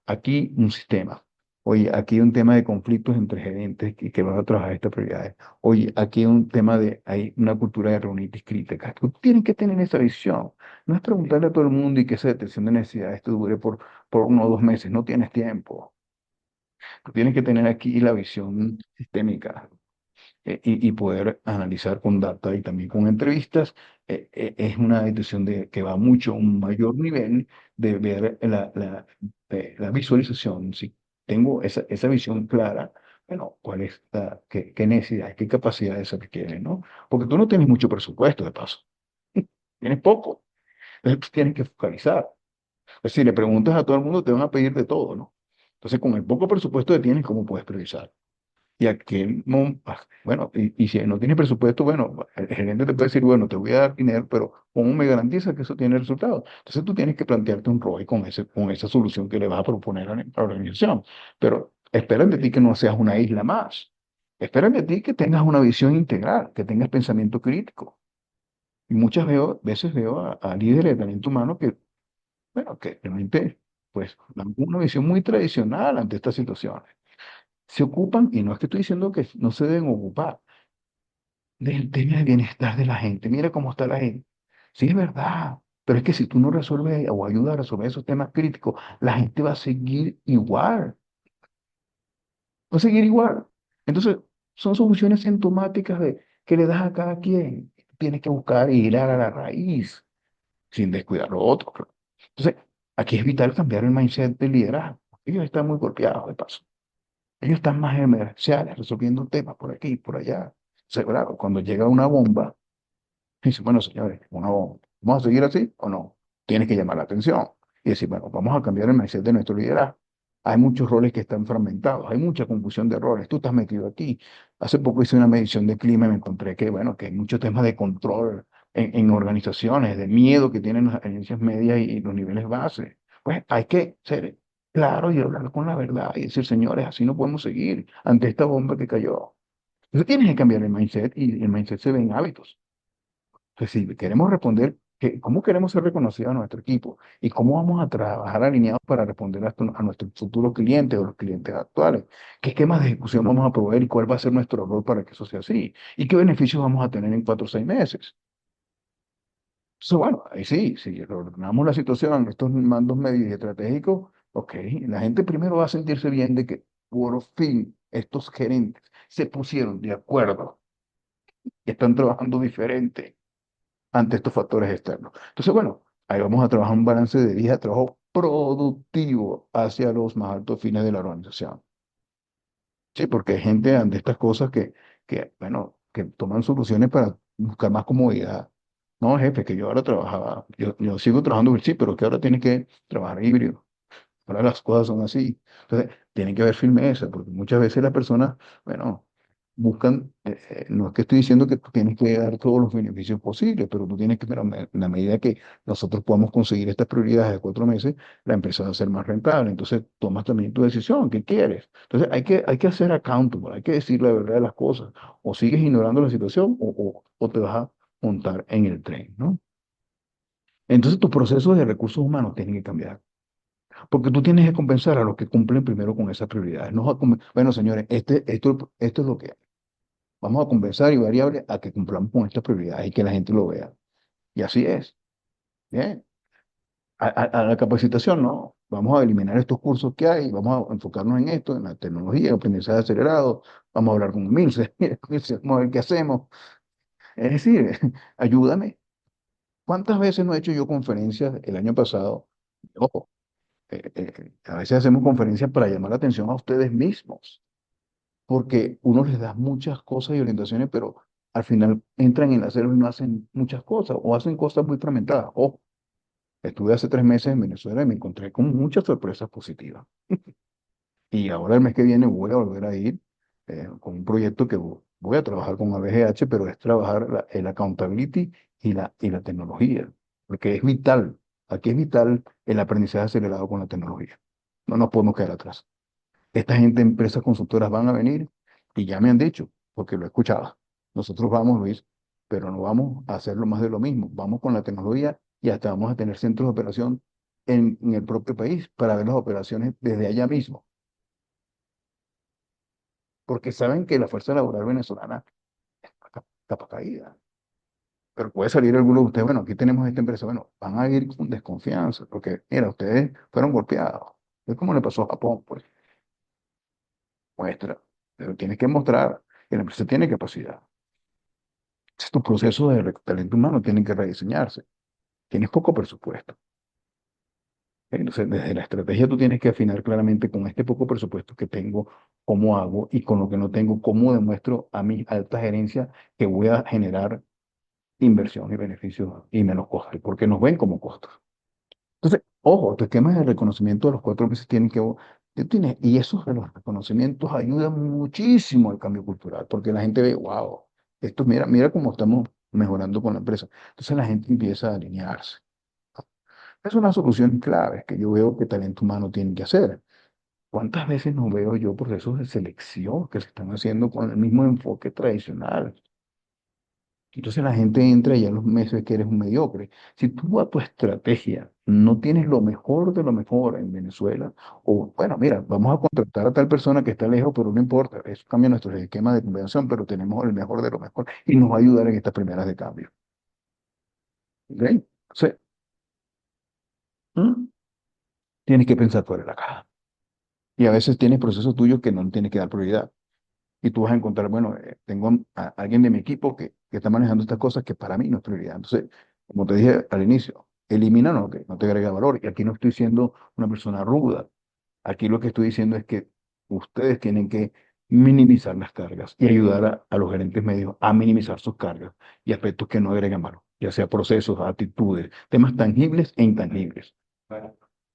Aquí un sistema. Oye, aquí hay un tema de conflictos entre gerentes que van a trabajar estas prioridades. Oye, aquí hay un tema hay una cultura de reuniones críticas. Tú tienes que tener esa visión. No es preguntarle a todo el mundo y que esa detección de necesidades te dure por 1 o 2 meses. No tienes tiempo. Tú tienes que tener aquí la visión sistémica y poder analizar con data y también con entrevistas, es una decisión que va mucho a un mayor nivel de ver la visualización. Si tengo esa visión clara, bueno, cuál es qué necesidades, qué capacidades se requieren, ¿no? Porque tú no tienes mucho presupuesto de paso, tienes poco, entonces tú tienes que focalizar. Pues si le preguntas a todo el mundo, te van a pedir de todo, ¿no? Entonces, con el poco presupuesto que tienes, ¿cómo puedes priorizar? Y aquel, bueno, y si no tienes presupuesto, bueno, el gerente te puede decir, bueno, te voy a dar dinero, pero ¿cómo me garantiza que eso tiene resultados? Entonces tú tienes que plantearte un ROI con esa solución que le vas a proponer a la organización. Pero esperan de ti que no seas una isla más. Esperan de ti que tengas una visión integral, que tengas pensamiento crítico. Y veces veo a líderes de talento humano que, bueno, que realmente, pues, dan una visión muy tradicional ante estas situaciones. Se ocupan, y no es que estoy diciendo que no se deben ocupar, del tema del bienestar de la gente. Mira cómo está la gente. Sí, es verdad, pero es que si tú no resuelves o ayudas a resolver esos temas críticos, la gente va a seguir igual, va a seguir igual. Entonces, son soluciones sintomáticas que le das a cada quien. Tienes que buscar y ir a la raíz, sin descuidar lo otro, claro. Entonces, aquí es vital cambiar el mindset del liderazgo. Ellos están muy golpeados de paso. Ellos están más emergenciales, resolviendo temas por aquí y por allá. O sea, claro, cuando llega una bomba, dice, bueno, señores, una bomba, ¿vamos a seguir así o no? Tienes que llamar la atención y decir, bueno, vamos a cambiar el mindset de nuestro liderazgo. Hay muchos roles que están fragmentados, hay mucha confusión de roles. Tú estás metido aquí. Hace poco hice una medición de clima y me encontré que, bueno, que hay muchos temas de control en organizaciones, de miedo que tienen las agencias medias y los niveles base. Pues hay que ser claro y hablar con la verdad y decir, señores, así no podemos seguir ante esta bomba que cayó. Entonces tienes que cambiar el mindset y el mindset se ve en hábitos. Entonces, si queremos responder, ¿cómo queremos ser reconocidos a nuestro equipo? ¿Y cómo vamos a trabajar alineados para responder a nuestros futuros clientes o los clientes actuales? ¿Qué esquemas de ejecución vamos a proveer y cuál va a ser nuestro rol para que eso sea así? ¿Y qué beneficios vamos a tener en 4 o 6 meses? Entonces, bueno, ahí sí, si ordenamos la situación, estos mandos medios y estratégicos, ok, la gente primero va a sentirse bien de que por fin estos gerentes se pusieron de acuerdo y están trabajando diferente ante estos factores externos. Entonces, bueno, ahí vamos a trabajar un balance de vida de trabajo productivo hacia los más altos fines de la organización. Sí, porque hay gente ante estas cosas bueno, que toman soluciones para buscar más comodidad. No, jefe, que yo ahora trabajaba, yo sigo trabajando, sí, pero que ahora tiene que trabajar híbrido. Ahora las cosas son así. Entonces, tiene que haber firmeza, porque muchas veces las personas, bueno, buscan, no es que estoy diciendo que tú tienes que dar todos los beneficios posibles, pero tú tienes que, pero en la medida que nosotros podamos conseguir estas prioridades de 4 meses, la empresa va a ser más rentable. Entonces, tomas también tu decisión, ¿qué quieres? Entonces, hay que hacer accountable, hay que decir la verdad de las cosas. O sigues ignorando la situación o te vas a montar en el tren, ¿no? Entonces, tus procesos de recursos humanos tienen que cambiar. Porque tú tienes que compensar a los que cumplen primero con esas prioridades. No, bueno, señores, esto es lo que hay. Vamos a compensar y variable a que cumplamos con estas prioridades y que la gente lo vea. Y así es. Bien. A la capacitación, no. Vamos a eliminar estos cursos que hay, vamos a enfocarnos en esto, en la tecnología, aprendizaje acelerado. Vamos a hablar con Milce, Milce, vamos a ver qué hacemos. Es decir, ayúdame. ¿Cuántas veces no he hecho yo conferencias el año pasado? Ojo, a veces hacemos conferencias para llamar la atención a ustedes mismos, porque uno les da muchas cosas y orientaciones, pero al final entran en la selva y no hacen muchas cosas o hacen cosas muy fragmentadas. Ojo, estuve hace 3 meses en Venezuela y me encontré con muchas sorpresas positivas. Y ahora el mes que viene voy a volver a ir con un proyecto que voy a trabajar con ABGH, pero es trabajar el accountability y la tecnología, porque es vital. Aquí es vital el aprendizaje acelerado con la tecnología. No nos podemos quedar atrás. Esta gente, empresas consultoras van a venir y ya me han dicho, porque lo he escuchado. Nosotros vamos, Luis, pero no vamos a hacerlo más de lo mismo. Vamos con la tecnología y hasta vamos a tener centros de operación en el propio país para ver las operaciones desde allá mismo, porque saben que la fuerza laboral venezolana está capa caída. Pero puede salir alguno de ustedes, bueno, aquí tenemos esta empresa, bueno, van a ir con desconfianza, porque mira, ustedes fueron golpeados. Es como le pasó a Japón, pues, muestra, pero tienes que mostrar que la empresa tiene capacidad. Tu proceso de talento humano tiene que rediseñarse. Tienes poco presupuesto. Entonces, desde la estrategia tú tienes que afinar claramente con este poco presupuesto que tengo, cómo hago y con lo que no tengo, cómo demuestro a mi alta gerencia que voy a generar inversión y beneficios y menos costos, porque nos ven como costos. Entonces, ojo, tu esquema de reconocimiento de los 4 meses tienen que... y esos de los reconocimientos ayudan muchísimo al cambio cultural, porque la gente ve, wow, esto mira, mira cómo estamos mejorando con la empresa. Entonces la gente empieza a alinearse. Es una solución clave que yo veo que talento humano tiene que hacer. ¿Cuántas veces no veo yo procesos de selección que se están haciendo con el mismo enfoque tradicional? Entonces la gente entra y a los meses que eres un mediocre. Si tú a tu estrategia no tienes lo mejor de lo mejor en Venezuela, o bueno, mira, vamos a contratar a tal persona que está lejos, pero no importa, eso cambia nuestro esquema de conversación, pero tenemos el mejor de lo mejor y nos va a ayudar en estas primeras de cambio. ¿Ok? Entonces, ¿mm? Tienes que pensar fuera de la caja. Y a veces tienes procesos tuyos que no tienes que dar prioridad. Y tú vas a encontrar, bueno, tengo a alguien de mi equipo que está manejando estas cosas que para mí no es prioridad. Entonces, como te dije al inicio, elimina que no te agrega valor. Y aquí no estoy siendo una persona ruda. Aquí lo que estoy diciendo es que ustedes tienen que minimizar las cargas y ayudar a los gerentes medios a minimizar sus cargas y aspectos que no agreguen valor, ya sea procesos, actitudes, temas tangibles e intangibles.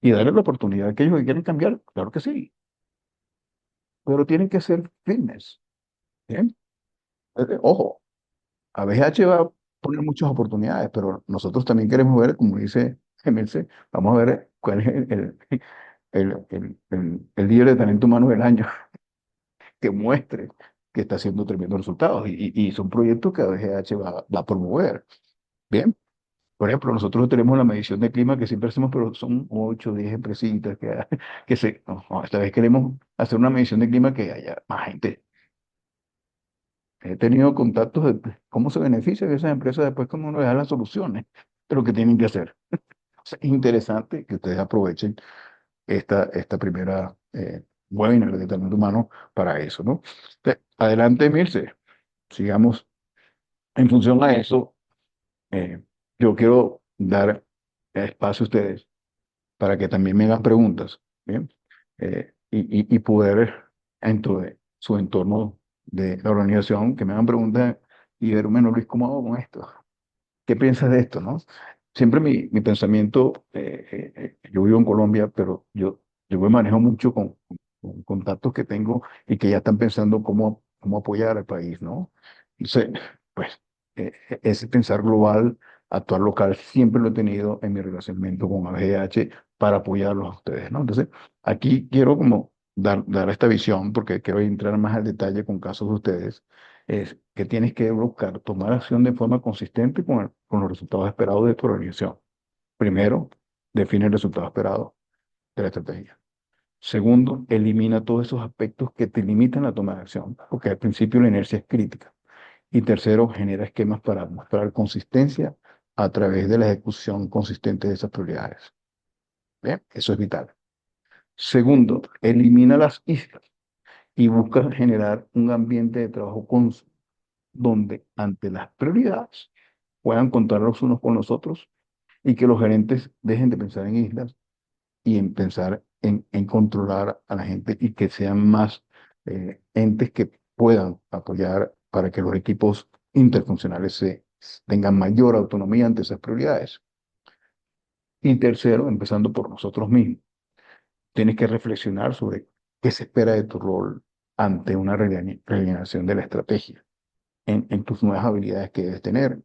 Y darle la oportunidad a aquellos que quieren cambiar, claro que sí, pero tienen que ser firmes. ¿Bien? Ojo, ABGH va a poner muchas oportunidades, pero nosotros también queremos ver, como dice MLC, vamos a ver cuál es el líder de talento humano del año que muestre que está haciendo tremendos resultados. Y son proyectos que ABGH va a promover. Bien, por ejemplo, nosotros tenemos la medición de clima que siempre hacemos, pero son 8 o 10 empresitas no, esta vez queremos hacer una medición de clima que haya más gente. He tenido contactos de cómo se benefician esas empresas después cuando uno les da las soluciones de lo que tienen que hacer. O sea, es interesante que ustedes aprovechen esta primera webinar de talento humano para eso, ¿no? Adelante, Mirce. Sigamos en función a eso. eh, yo quiero dar espacio a ustedes para que también me hagan preguntas, ¿bien? Y poder, dentro de su entorno de la organización, que me hagan preguntas y ver, menos Luis, ¿cómo hago con esto? ¿Qué piensas de esto, no? Siempre mi pensamiento, yo vivo en Colombia, pero yo me manejo mucho con contactos que tengo y que ya están pensando cómo apoyar al país, ¿no? Entonces, pues, ese pensar global, actuar local, siempre lo he tenido en mi relacionamiento con AGH para apoyarlos a ustedes, ¿no? Entonces, aquí quiero como dar esta visión, porque quiero entrar más al detalle con casos de ustedes es que tienes que buscar tomar acción de forma consistente con los resultados esperados de tu organización. Primero, define el resultado esperado de la estrategia. Segundo, elimina todos esos aspectos que te limitan la toma de acción, porque al principio la inercia es crítica. Y tercero, genera esquemas para mostrar consistencia a través de la ejecución consistente de esas prioridades. ¿Bien? Eso es vital. Segundo, elimina las islas y busca generar un ambiente de trabajo donde ante las prioridades puedan contar los unos con los otros y que los gerentes dejen de pensar en islas y en pensar en controlar a la gente y que sean más entes que puedan apoyar para que los equipos interfuncionales tengan mayor autonomía ante esas prioridades. Y tercero, empezando por nosotros mismos, tienes que reflexionar sobre qué se espera de tu rol ante una realineación de la estrategia, en tus nuevas habilidades que debes tener,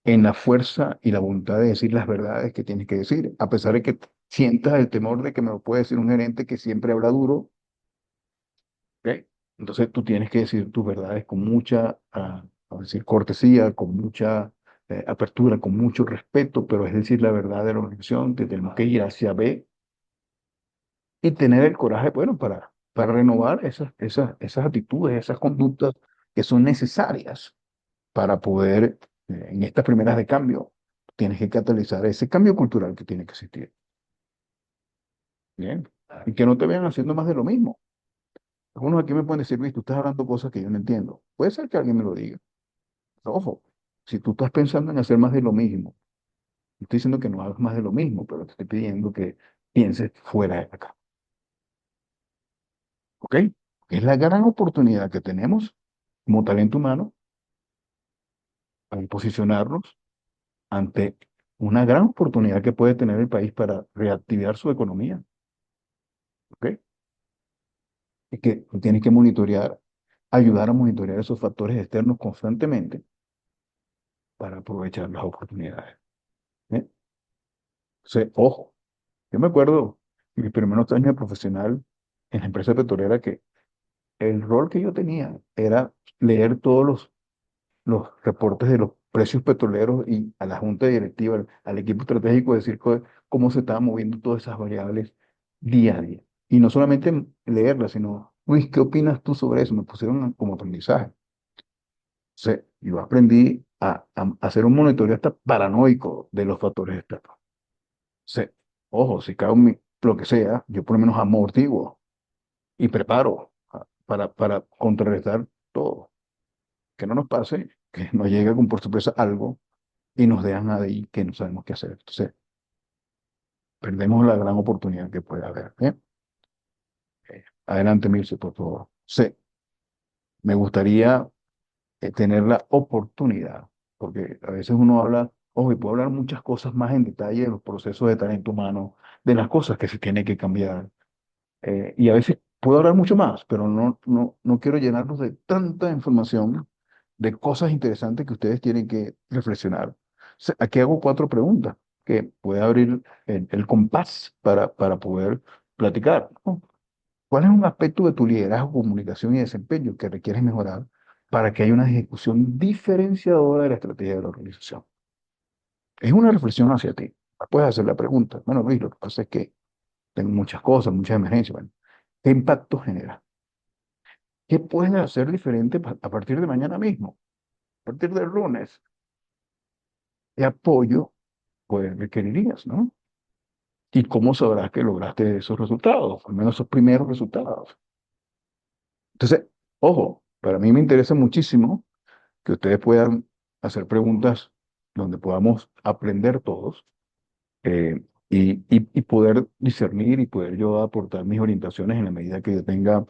en la fuerza y la voluntad de decir las verdades que tienes que decir, a pesar de que sientas el temor de que me lo puede decir un gerente que siempre habla duro, ¿ok? Entonces tú tienes que decir tus verdades con mucha, vamos a decir, cortesía, con mucha apertura, con mucho respeto, pero es decir la verdad de la organización, que tenemos que ir hacia B y tener el coraje, bueno, para renovar esas actitudes, esas conductas que son necesarias para poder, en estas primeras de cambio, tienes que catalizar ese cambio cultural que tiene que existir. Bien. Y que no te vean haciendo más de lo mismo. Algunos aquí me pueden decir, Luis, tú estás hablando cosas que yo no entiendo. Puede ser que alguien me lo diga. Pero ojo, si tú estás pensando en hacer más de lo mismo, no estoy diciendo que no hagas más de lo mismo, pero te estoy pidiendo que pienses fuera de acá. ¿Ok? Es la gran oportunidad que tenemos como talento humano para posicionarnos ante una gran oportunidad que puede tener el país para reactivar su economía. ¿Ok? Es que tú tienes que monitorear, ayudar a monitorear esos factores externos constantemente para aprovechar las oportunidades. ¿Eh? Entonces, ojo, yo me acuerdo en mis primeros años de profesional en la empresa petrolera que el rol que yo tenía era leer todos los reportes de los precios petroleros y a la junta directiva, al equipo estratégico, decir cómo se estaban moviendo todas esas variables día a día. Y no solamente leerlas, sino, Luis, ¿qué opinas tú sobre eso? Me pusieron como aprendizaje. Yo aprendí a hacer un monitoreo hasta paranoico de los factores externos. Sí, ojo, si cae lo que sea, yo por lo menos amortiguo y preparo para contrarrestar todo. Que no nos pase, que nos llegue con por sorpresa algo y nos dejan ahí que no sabemos qué hacer. Entonces, perdemos la gran oportunidad que puede haber. ¿Eh? Adelante, Mirce, por favor. Sí, me gustaría tener la oportunidad, porque a veces uno habla, ojo, y puedo hablar muchas cosas más en detalle de los procesos de talento humano, de las cosas que se tienen que cambiar. Y a veces puedo hablar mucho más, pero no quiero llenarlos de tanta información, de cosas interesantes que ustedes tienen que reflexionar. Aquí hago cuatro preguntas que puede abrir el compás para poder platicar, ¿no? ¿Cuál es un aspecto de tu liderazgo, comunicación y desempeño que requieres mejorar para que haya una ejecución diferenciadora de la estrategia de la organización? Es una reflexión hacia ti. Puedes hacer la pregunta. Bueno, Luis, lo que pasa es que tengo muchas cosas, muchas emergencias. Bueno, ¿qué impacto genera? ¿Qué puedes hacer diferente a partir de mañana mismo? A partir del lunes. ¿Qué apoyo pues, requerirías, no? ¿Y cómo sabrás que lograste esos resultados? Al menos esos primeros resultados. Entonces, ojo, para mí me interesa muchísimo que ustedes puedan hacer preguntas donde podamos aprender todos, y poder discernir y poder yo aportar mis orientaciones en la medida que yo tenga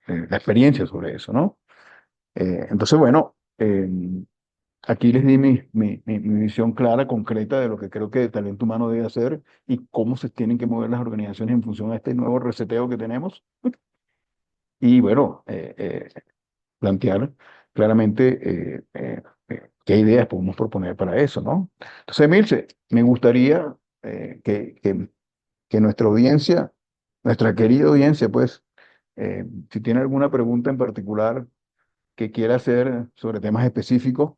la experiencia sobre eso, ¿no? Entonces, bueno, aquí les di mi visión clara, concreta de lo que creo que el talento humano debe hacer y cómo se tienen que mover las organizaciones en función a este nuevo reseteo que tenemos. Y bueno, plantear claramente qué ideas podemos proponer para eso, ¿no? Entonces, Milce, me gustaría que nuestra audiencia, nuestra querida audiencia, pues, si tiene alguna pregunta en particular que quiera hacer sobre temas específicos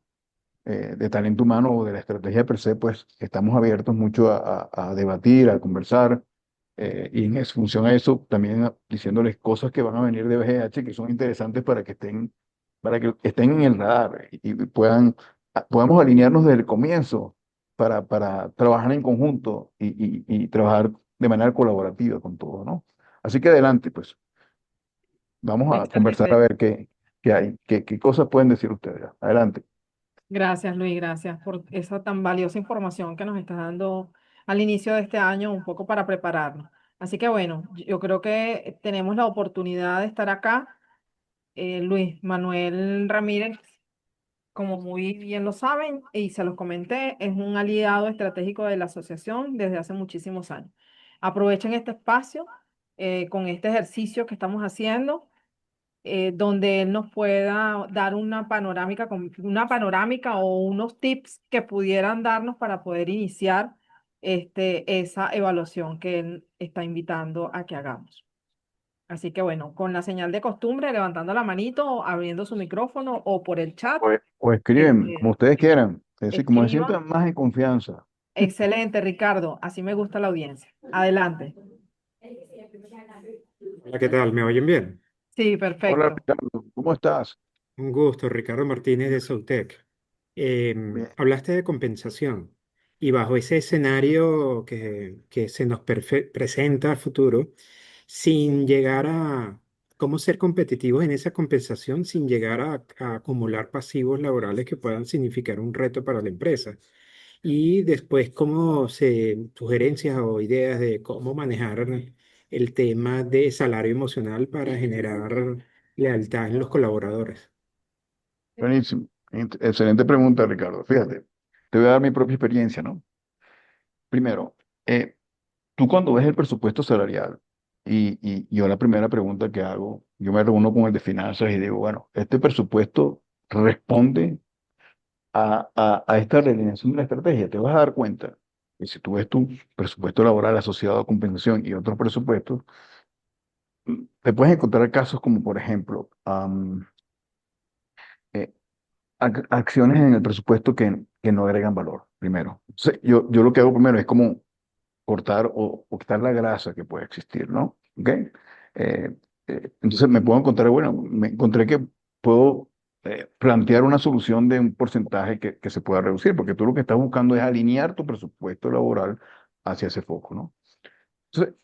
de talento humano o de la estrategia per se, pues estamos abiertos mucho a debatir, a conversar, y en función a eso también diciéndoles cosas que van a venir de BGH que son interesantes para que estén en el radar y puedan, podamos alinearnos desde el comienzo para trabajar en conjunto y trabajar de manera colaborativa con todo, ¿no? Así que adelante, pues vamos a conversar a Excelente. ver qué hay, qué cosas pueden decir ustedes. Adelante. Gracias, Luis, gracias por esa tan valiosa información que nos estás dando al inicio de este año, un poco para prepararnos. Así que bueno, yo creo que tenemos la oportunidad de estar acá. Luis Manuel Ramírez, como muy bien lo saben y se los comenté, es un aliado estratégico de la asociación desde hace muchísimos años. Aprovechen este espacio con este ejercicio que estamos haciendo, donde él nos pueda dar una panorámica, una panorámica o unos tips que pudieran darnos para poder iniciar esa evaluación que él está invitando a que hagamos. Así que bueno, con la señal de costumbre, levantando la manito, abriendo su micrófono o por el chat, O escriben, como este, ustedes quieran, es decir, como se escriban. sientan más en confianza. Excelente, Ricardo. Así me gusta la audiencia. Adelante. Hola, ¿qué tal? ¿Me oyen bien? Sí, Hola, perfecto. Ricardo, ¿cómo estás? Un gusto, Ricardo Martínez de Sautec. Bien. Hablaste de compensación y bajo ese escenario que se nos presenta a futuro, sin llegar a cómo ser competitivos en esa compensación, sin llegar a acumular pasivos laborales que puedan significar un reto para la empresa. Y después, sugerencias o ideas de cómo manejar el tema de salario emocional para generar lealtad en los colaboradores. Buenísimo. Excelente pregunta, Ricardo. Fíjate, te voy a dar mi propia experiencia, ¿no? Primero, tú cuando ves el presupuesto salarial, y yo la primera pregunta que hago, yo me reúno con el de finanzas y digo, bueno, este presupuesto responde a esta realineación de la estrategia. Te vas a dar cuenta que si tú ves tu presupuesto laboral asociado a compensación y otros presupuestos, te puedes encontrar casos como, por ejemplo, eh, acciones en el presupuesto que no agregan valor, primero. Entonces, yo lo que hago primero es como cortar o quitar la grasa que puede existir, ¿no? ¿Ok? Entonces me puedo encontrar, bueno, me encontré que puedo plantear una solución de un porcentaje que se pueda reducir, porque tú lo que estás buscando es alinear tu presupuesto laboral hacia ese foco, ¿no? Entonces,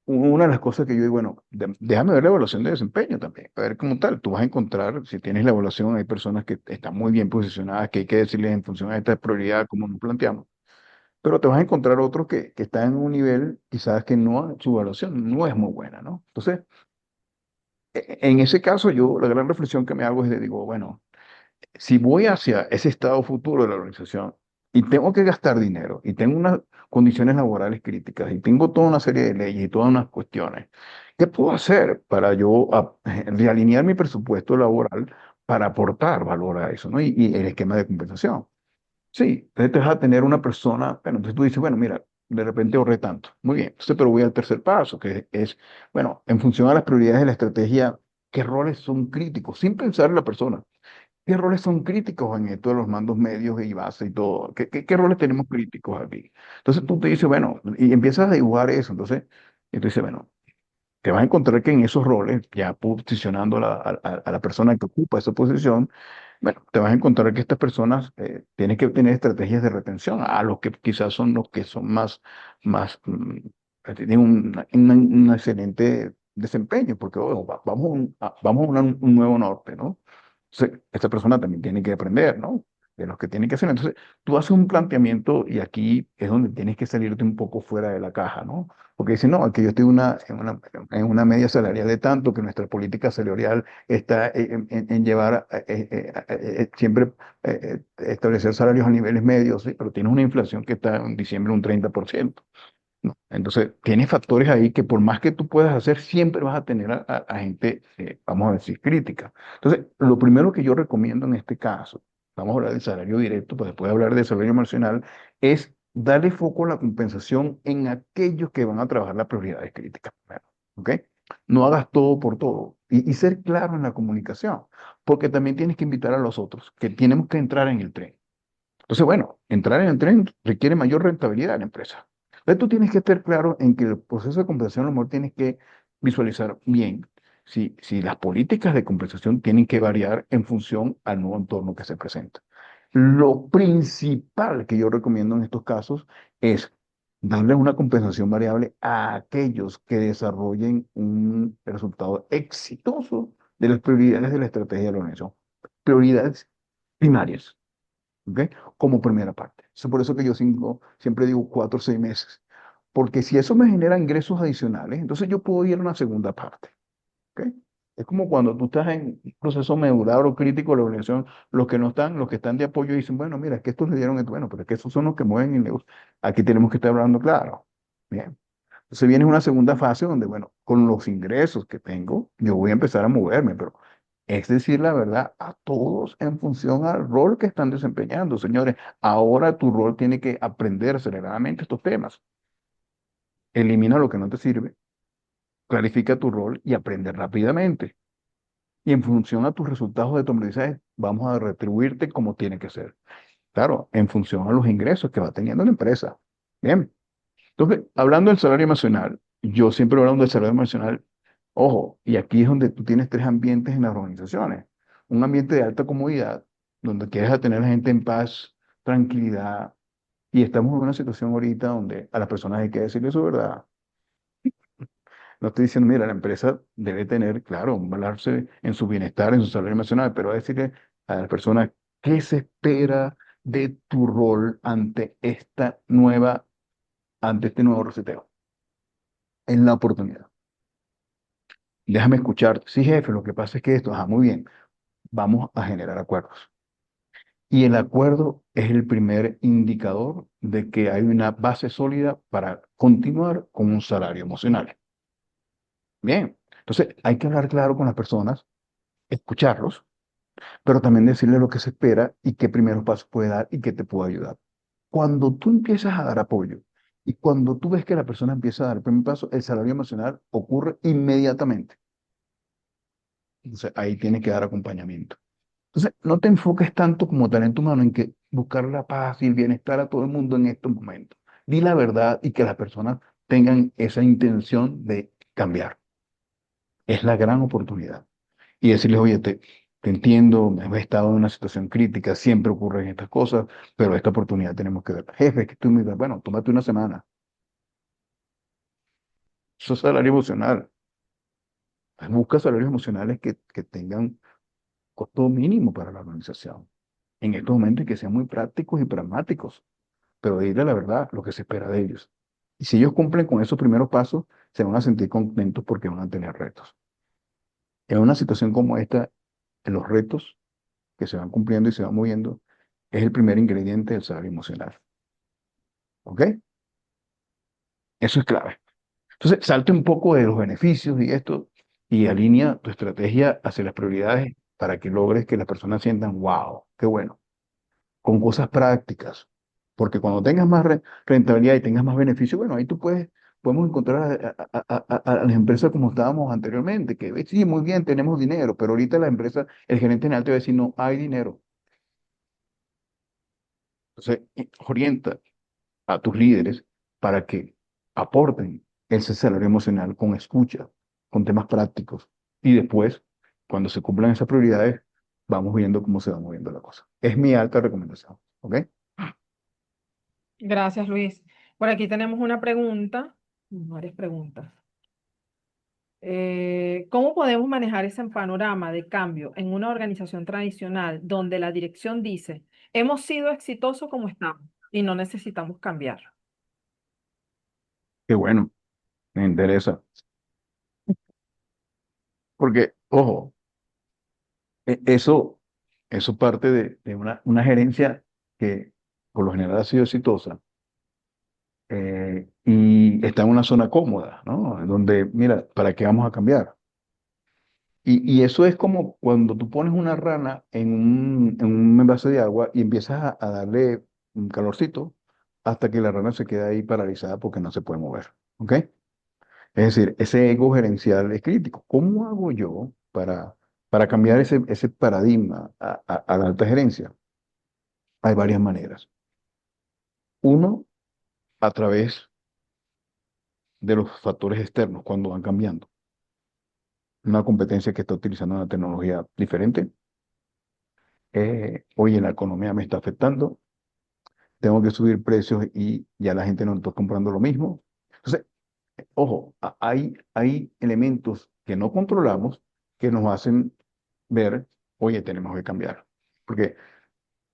una de las cosas que yo digo, bueno, déjame ver la evaluación de desempeño también, a ver cómo tal. Tú vas a encontrar, si tienes la evaluación, hay personas que están muy bien posicionadas, que hay que decirles en función a esta prioridad, como nos planteamos, pero te vas a encontrar otros que están en un nivel quizás que no, su evaluación no es muy buena, ¿no? Entonces, En ese caso, yo la gran reflexión que me hago es de, digo, bueno, si voy hacia ese estado futuro de la organización y tengo que gastar dinero y tengo unas condiciones laborales críticas y tengo toda una serie de leyes y todas unas cuestiones, ¿qué puedo hacer para yo realinear mi presupuesto laboral para aportar valor a eso, ¿no? Y el esquema de compensación. Sí, entonces te vas a tener una persona, bueno, entonces tú dices, bueno, mira, de repente ahorré tanto. Muy bien, entonces pero voy al tercer paso, que es, bueno, en función a las prioridades de la estrategia, ¿qué roles son críticos? Sin pensar en la persona. ¿Qué roles son críticos en esto de los mandos medios y base y todo? ¿Qué roles tenemos críticos aquí? Entonces tú te dices, bueno, y empiezas a dibujar eso. Entonces, y tú dices, bueno, te vas a encontrar que en esos roles, ya posicionando a la persona que ocupa esa posición, bueno, te vas a encontrar que estas personas tienen que tener estrategias de retención a los que quizás son los que son tienen un excelente desempeño, porque oh, vamos a un nuevo norte, ¿no? Entonces, esta persona también tiene que aprender, ¿no? De los que tiene que hacer. Entonces, tú haces un planteamiento y aquí es donde tienes que salirte un poco fuera de la caja, ¿no? Porque dicen, no, que yo estoy en una media salarial de tanto, que nuestra política salarial está en llevar siempre establecer salarios a niveles medios, ¿sí? Pero tienes una inflación que está en diciembre un 30%. ¿No? Entonces, tienes factores ahí que por más que tú puedas hacer, siempre vas a tener a gente, vamos a decir, crítica. Entonces, lo primero que yo recomiendo en este caso, vamos a hablar del salario directo, pues después de hablar del salario marginal, es darle foco a la compensación en aquellos que van a trabajar las prioridades críticas primero, ¿ok? No hagas todo por todo y ser claro en la comunicación, porque también tienes que invitar a los otros, que tenemos que entrar en el tren. Entonces, bueno, entrar en el tren requiere mayor rentabilidad de la empresa. Entonces, tú tienes que estar claro en que el proceso de compensación, a lo mejor tienes que visualizar bien si las políticas de compensación tienen que variar en función al nuevo entorno que se presenta. Lo principal que yo recomiendo en estos casos es darle una compensación variable a aquellos que desarrollen un resultado exitoso de las prioridades de la estrategia de la organización. Prioridades primarias. ¿Ok? Como primera parte. Por eso que yo siempre digo 4 o 6 meses. Porque si eso me genera ingresos adicionales, entonces yo puedo ir a una segunda parte. ¿Ok? Es como cuando tú estás en un proceso medular o crítico de la organización, los que están de apoyo dicen, bueno, mira, es que estos le dieron esto, bueno, pero es que esos son los que mueven el negocio. Aquí tenemos que estar hablando claro. Bien. Entonces viene una segunda fase donde, bueno, con los ingresos que tengo, yo voy a empezar a moverme, pero es decir la verdad a todos en función al rol que están desempeñando, señores. Ahora tu rol tiene que aprender aceleradamente estos temas. Elimina lo que no te sirve, clarifica tu rol y aprende rápidamente. Y en función a tus resultados de tu aprendizaje, vamos a retribuirte como tiene que ser. Claro, en función a los ingresos que va teniendo la empresa. Bien. Entonces, hablando del salario emocional, yo siempre hablando del salario emocional, ojo, y aquí es donde tú tienes tres ambientes en las organizaciones. Un ambiente de alta comodidad, donde quieres a tener a la gente en paz, tranquilidad, y estamos en una situación ahorita donde a las personas hay que decirle su verdad. No estoy diciendo, mira, la empresa debe tener, claro, un balance en su bienestar, en su salario emocional, pero decirle a las personas qué se espera de tu rol ante este nuevo reseteo. En la oportunidad. Déjame escuchar. Sí, jefe, lo que pasa es que esto, muy bien, vamos a generar acuerdos. Y el acuerdo es el primer indicador de que hay una base sólida para continuar con un salario emocional. Bien, entonces hay que hablar claro con las personas, escucharlos, pero también decirles lo que se espera y qué primeros pasos puede dar y qué te puede ayudar. Cuando tú empiezas a dar apoyo y cuando tú ves que la persona empieza a dar el primer paso, el salario emocional ocurre inmediatamente. Entonces ahí tienes que dar acompañamiento. Entonces, no te enfoques tanto como talento humano en que buscar la paz y el bienestar a todo el mundo en estos momentos. Di la verdad y que las personas tengan esa intención de cambiar. Es la gran oportunidad. Y decirles, oye, te entiendo, he estado en una situación crítica, siempre ocurren estas cosas, pero esta oportunidad tenemos que verla. Jefe, que tú me dices, bueno, tómate una semana. Eso es salario emocional. Busca salarios emocionales que tengan costo mínimo para la organización. En estos momentos y que sean muy prácticos y pragmáticos, pero dile la verdad, lo que se espera de ellos. Y si ellos cumplen con esos primeros pasos, se van a sentir contentos porque van a tener retos. en una situación como esta, en los retos que se van cumpliendo y se van moviendo, es el primer ingrediente del salario emocional. ¿Ok? Eso es clave. Entonces, salte un poco de los beneficios y esto y alinea tu estrategia hacia las prioridades para que logres que las personas sientan, wow, qué bueno, con cosas prácticas. Porque cuando tengas más rentabilidad y tengas más beneficio, bueno, ahí podemos encontrar a las empresas como estábamos anteriormente, que sí, muy bien, tenemos dinero, pero ahorita la empresa, el gerente general te va a decir, no hay dinero. Entonces, orienta a tus líderes para que aporten ese salario emocional con escucha, con temas prácticos. Y después, cuando se cumplan esas prioridades, vamos viendo cómo se va moviendo la cosa. Es mi alta recomendación. ¿Ok? Gracias, Luis. Por aquí tenemos una pregunta, varias preguntas. ¿Cómo podemos manejar ese panorama de cambio en una organización tradicional donde la dirección dice, hemos sido exitosos como estamos y no necesitamos cambiar? Qué bueno, me interesa. Porque, ojo, eso parte de una gerencia que por lo general ha sido exitosa y está en una zona cómoda, ¿no? Donde, mira, ¿para qué vamos a cambiar? Y eso es como cuando tú pones una rana en un envase de agua y empiezas a darle un calorcito hasta que la rana se queda ahí paralizada porque no se puede mover. ¿Ok? Es decir, ese ego gerencial es crítico. ¿Cómo hago yo para cambiar ese paradigma a la alta gerencia? Hay varias maneras. Uno, a través de los factores externos cuando van cambiando. Una competencia que está utilizando una tecnología diferente. Oye, la economía me está afectando, tengo que subir precios y ya la gente no está comprando lo mismo. Entonces, ojo, hay elementos que no controlamos que nos hacen ver, oye, tenemos que cambiar. Porque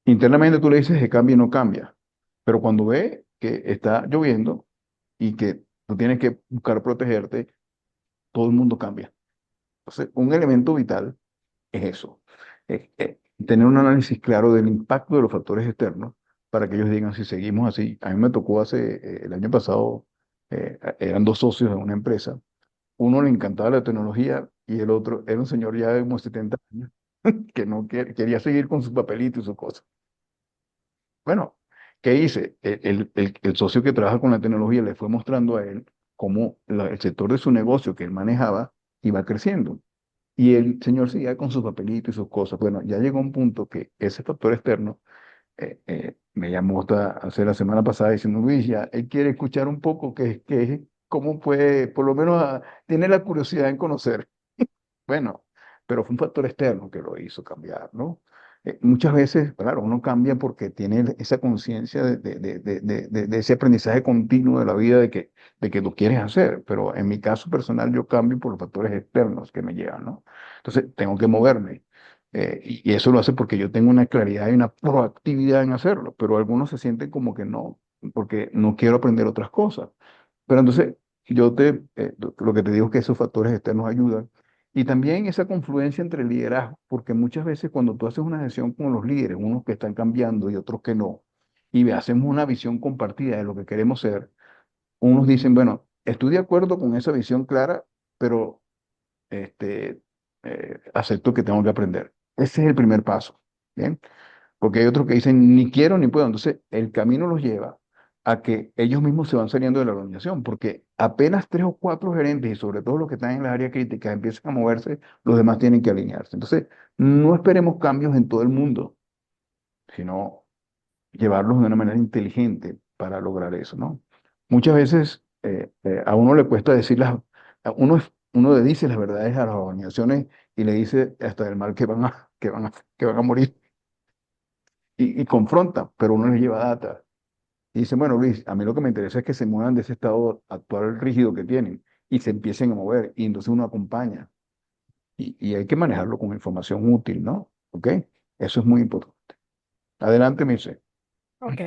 internamente tú le dices que cambie y no cambia. Pero cuando ve que está lloviendo y que tú tienes que buscar protegerte, todo el mundo cambia. Entonces, un elemento vital es eso. Tener un análisis claro del impacto de los factores externos para que ellos digan si seguimos así. A mí me tocó el año pasado, eran dos socios de una empresa. Uno le encantaba la tecnología y el otro era un señor ya de como 70 años que no quería seguir con su papelito y sus cosas. Bueno, ¿qué hice? El socio que trabaja con la tecnología le fue mostrando a él cómo el sector de su negocio que él manejaba iba creciendo. Y el señor seguía con sus papelitos y sus cosas. Bueno, ya llegó un punto que ese factor externo me llamó hace la semana pasada diciendo, Luis, ya él quiere escuchar un poco cómo puede, por lo menos tiene la curiosidad en conocer. Bueno, pero fue un factor externo que lo hizo cambiar, ¿no? Muchas veces, claro, uno cambia porque tiene esa conciencia de ese aprendizaje continuo de la vida de que lo quieres hacer, pero en mi caso personal yo cambio por los factores externos que me llegan, ¿no? Entonces tengo que moverme. Y eso lo hace porque yo tengo una claridad y una proactividad en hacerlo, pero algunos se sienten como que no, porque no quiero aprender otras cosas. Pero entonces, lo que te digo es que esos factores externos ayudan. Y también esa confluencia entre liderazgo, porque muchas veces cuando tú haces una gestión con los líderes, unos que están cambiando y otros que no, y hacemos una visión compartida de lo que queremos ser, unos dicen, bueno, estoy de acuerdo con esa visión clara, pero este, acepto que tengo que aprender. Ese es el primer paso. ¿Bien? Porque hay otros que dicen ni quiero ni puedo. Entonces, el camino los lleva a que ellos mismos se van saliendo de la organización, porque apenas tres o cuatro gerentes, y sobre todo los que están en la área crítica, empiezan a moverse, los demás tienen que alinearse. Entonces, no esperemos cambios en todo el mundo, sino llevarlos de una manera inteligente para lograr eso, ¿no? Muchas veces a uno le cuesta decir uno le dice las verdades a las organizaciones y le dice hasta del mal que van a morir y confronta, pero uno les lleva data. Y dice, bueno, Luis, a mí lo que me interesa es que se muevan de ese estado actual rígido que tienen y se empiecen a mover. Y entonces uno acompaña. Y hay que manejarlo con información útil, ¿no? ¿Ok? Eso es muy importante. Adelante, Mirce. Ok.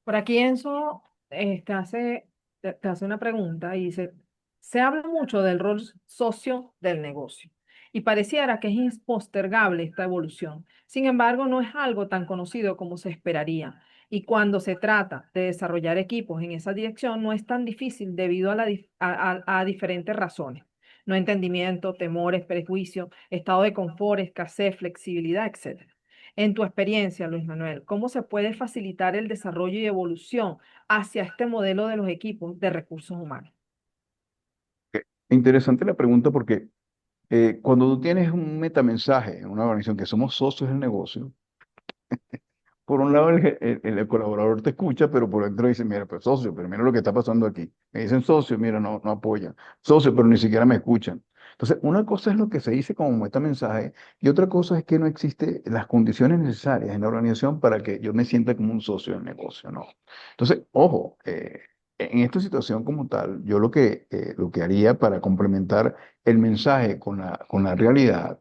Por aquí Enzo te hace una pregunta y dice, se habla mucho del rol socio del negocio. y pareciera que es impostergable esta evolución. Sin embargo, no es algo tan conocido como se esperaría. Y cuando se trata de desarrollar equipos en esa dirección, no es tan difícil debido a diferentes razones. No entendimiento, temores, prejuicios, estado de confort, escasez, flexibilidad, etcétera. En tu experiencia, Luis Manuel, ¿cómo se puede facilitar el desarrollo y evolución hacia este modelo de los equipos de recursos humanos? Interesante la pregunta porque cuando tú tienes un metamensaje en una organización que somos socios del negocio, por un lado el colaborador te escucha, pero por dentro dice, mira, pues socio, pero mira lo que está pasando aquí. Me dicen socio, mira, no apoyan. Socio, pero ni siquiera me escuchan. Entonces, una cosa es lo que se dice como metamensaje y otra cosa es que no existen las condiciones necesarias en la organización para que yo me sienta como un socio del negocio, ¿no? Entonces, ojo, en esta situación como tal, yo lo que haría para complementar el mensaje con la realidad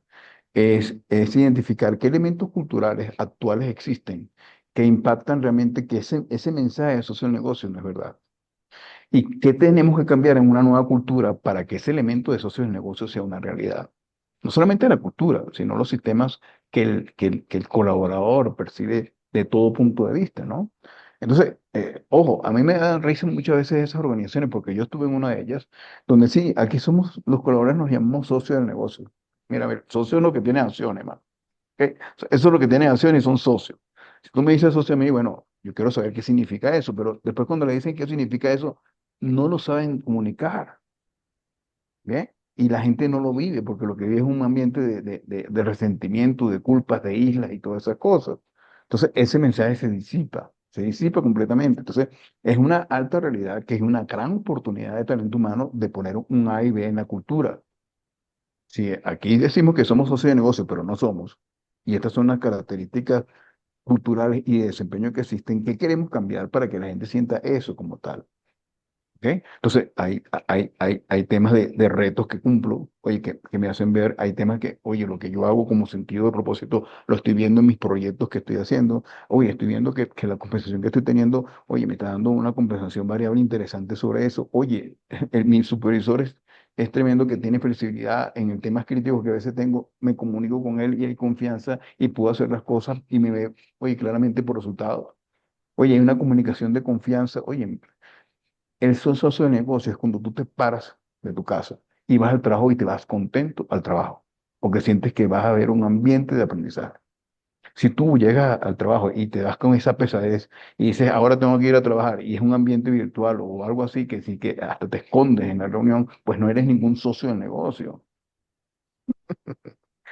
es identificar qué elementos culturales actuales existen que impactan realmente que ese mensaje de socio del negocio no es verdad. ¿Y qué tenemos que cambiar en una nueva cultura para que ese elemento de socio del negocio sea una realidad? No solamente la cultura, sino los sistemas que el colaborador percibe de todo punto de vista, ¿no? Entonces, ojo, a mí me dan risa muchas veces esas organizaciones, porque yo estuve en una de ellas, donde sí, aquí somos, los colaboradores nos llamamos socios del negocio. Mira, socio es lo que tiene acciones, man. ¿Ok? Eso es lo que tiene acciones y son socios. Si tú me dices socio a mí, bueno, yo quiero saber qué significa eso, pero después cuando le dicen qué significa eso, no lo saben comunicar, ¿bien? Y la gente no lo vive porque lo que vive es un ambiente de resentimiento, de culpas, de islas y todas esas cosas. Entonces, ese mensaje se disipa completamente. Entonces, es una alta realidad que es una gran oportunidad de talento humano de poner un A y B en la cultura. Si aquí decimos que somos socios de negocio, pero no somos, y estas son las características culturales y de desempeño que existen, ¿qué queremos cambiar para que la gente sienta eso como tal? ¿Ok? Entonces, hay temas de retos que cumplo, oye, que me hacen ver, hay temas que, oye, lo que yo hago como sentido de propósito, lo estoy viendo en mis proyectos que estoy haciendo, oye, estoy viendo que la compensación que estoy teniendo, oye, me está dando una compensación variable interesante sobre eso, oye, mi supervisor es tremendo que tiene flexibilidad en el temas críticos que a veces tengo, me comunico con él y hay confianza y puedo hacer las cosas y me ve, oye, claramente por resultados. Oye, hay una comunicación de confianza, oye, el socio de negocio es cuando tú te paras de tu casa y vas al trabajo y te vas contento al trabajo, porque sientes que vas a ver un ambiente de aprendizaje. Si tú llegas al trabajo y te vas con esa pesadez y dices, ahora tengo que ir a trabajar y es un ambiente virtual o algo así que sí que hasta te escondes en la reunión, pues no eres ningún socio de negocio.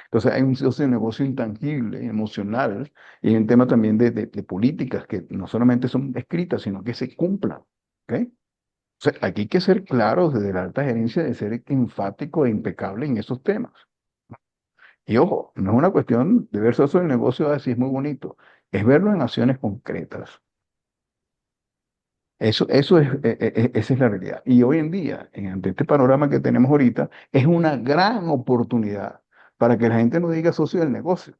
Entonces hay un socio de negocio intangible, emocional, y hay un tema también de políticas que no solamente son escritas, sino que se cumplan. ¿Ok? O sea, aquí hay que ser claros desde la alta gerencia de ser enfático e impecable en esos temas. Y ojo, no es una cuestión de ver eso el negocio así es muy bonito, es verlo en acciones concretas. Eso es, esa es la realidad. Y hoy en día, ante este panorama que tenemos ahorita, es una gran oportunidad para que la gente no diga socio del negocio,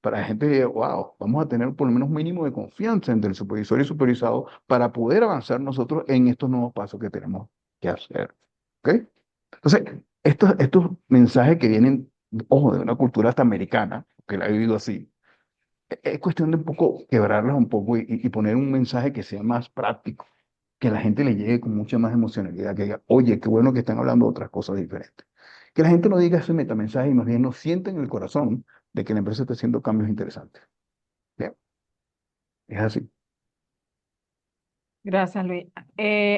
para la gente diga, wow, vamos a tener por lo menos un mínimo de confianza entre el supervisor y el supervisado para poder avanzar nosotros en estos nuevos pasos que tenemos que hacer. ¿Ok? Entonces, estos mensajes que vienen, ojo, de una cultura hasta americana, que la he vivido así, es cuestión de un poco quebrarlas un poco y poner un mensaje que sea más práctico, que a la gente le llegue con mucha más emocionalidad, que diga, oye, qué bueno que están hablando de otras cosas diferentes. Que la gente no diga ese metamensaje y más bien no sienta en el corazón de que la empresa está haciendo cambios interesantes. Bien, es así. Gracias, Luis.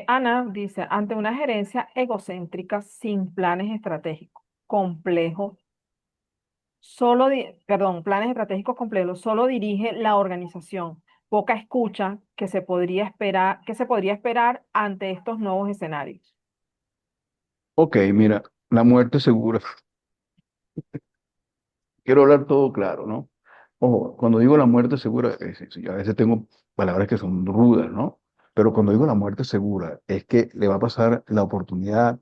Ana dice, ante una gerencia egocéntrica sin planes estratégicos complejos, planes estratégicos complejos, solo dirige la organización. Poca escucha que se podría esperar ante estos nuevos escenarios. Ok, mira, la muerte segura. Quiero hablar todo claro, ¿no? Ojo, cuando digo la muerte segura, yo a veces tengo palabras que son rudas, ¿no? Pero cuando digo la muerte segura, es que le va a pasar la oportunidad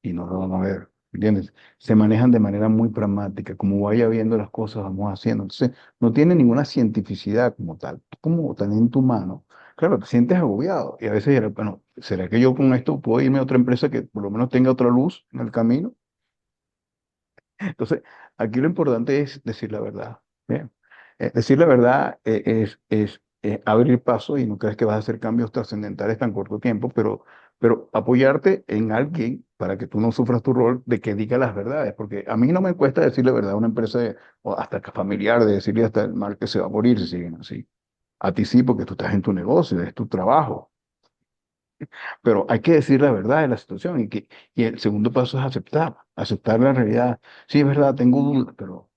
y no lo van a ver, ¿entiendes? Se manejan de manera muy pragmática, como vaya viendo las cosas, vamos haciendo. Entonces, no tiene ninguna cientificidad como tal. Tú como talento humano, claro, te sientes agobiado y a veces dirás, bueno, ¿será que yo con esto puedo irme a otra empresa que por lo menos tenga otra luz en el camino? Entonces, aquí lo importante es decir la verdad. Bien. Decir la verdad es abrir paso y no crees que vas a hacer cambios trascendentales tan corto tiempo, pero apoyarte en alguien para que tú no sufras tu rol de que diga las verdades. Porque a mí no me cuesta decir la verdad a una empresa o hasta que familiar, de decirle hasta el mal que se va a morir si siguen así. A ti sí, porque tú estás en tu negocio, es tu trabajo. Pero hay que decir la verdad de la situación y el segundo paso es aceptar la realidad. Sí, es verdad, tengo dudas, pero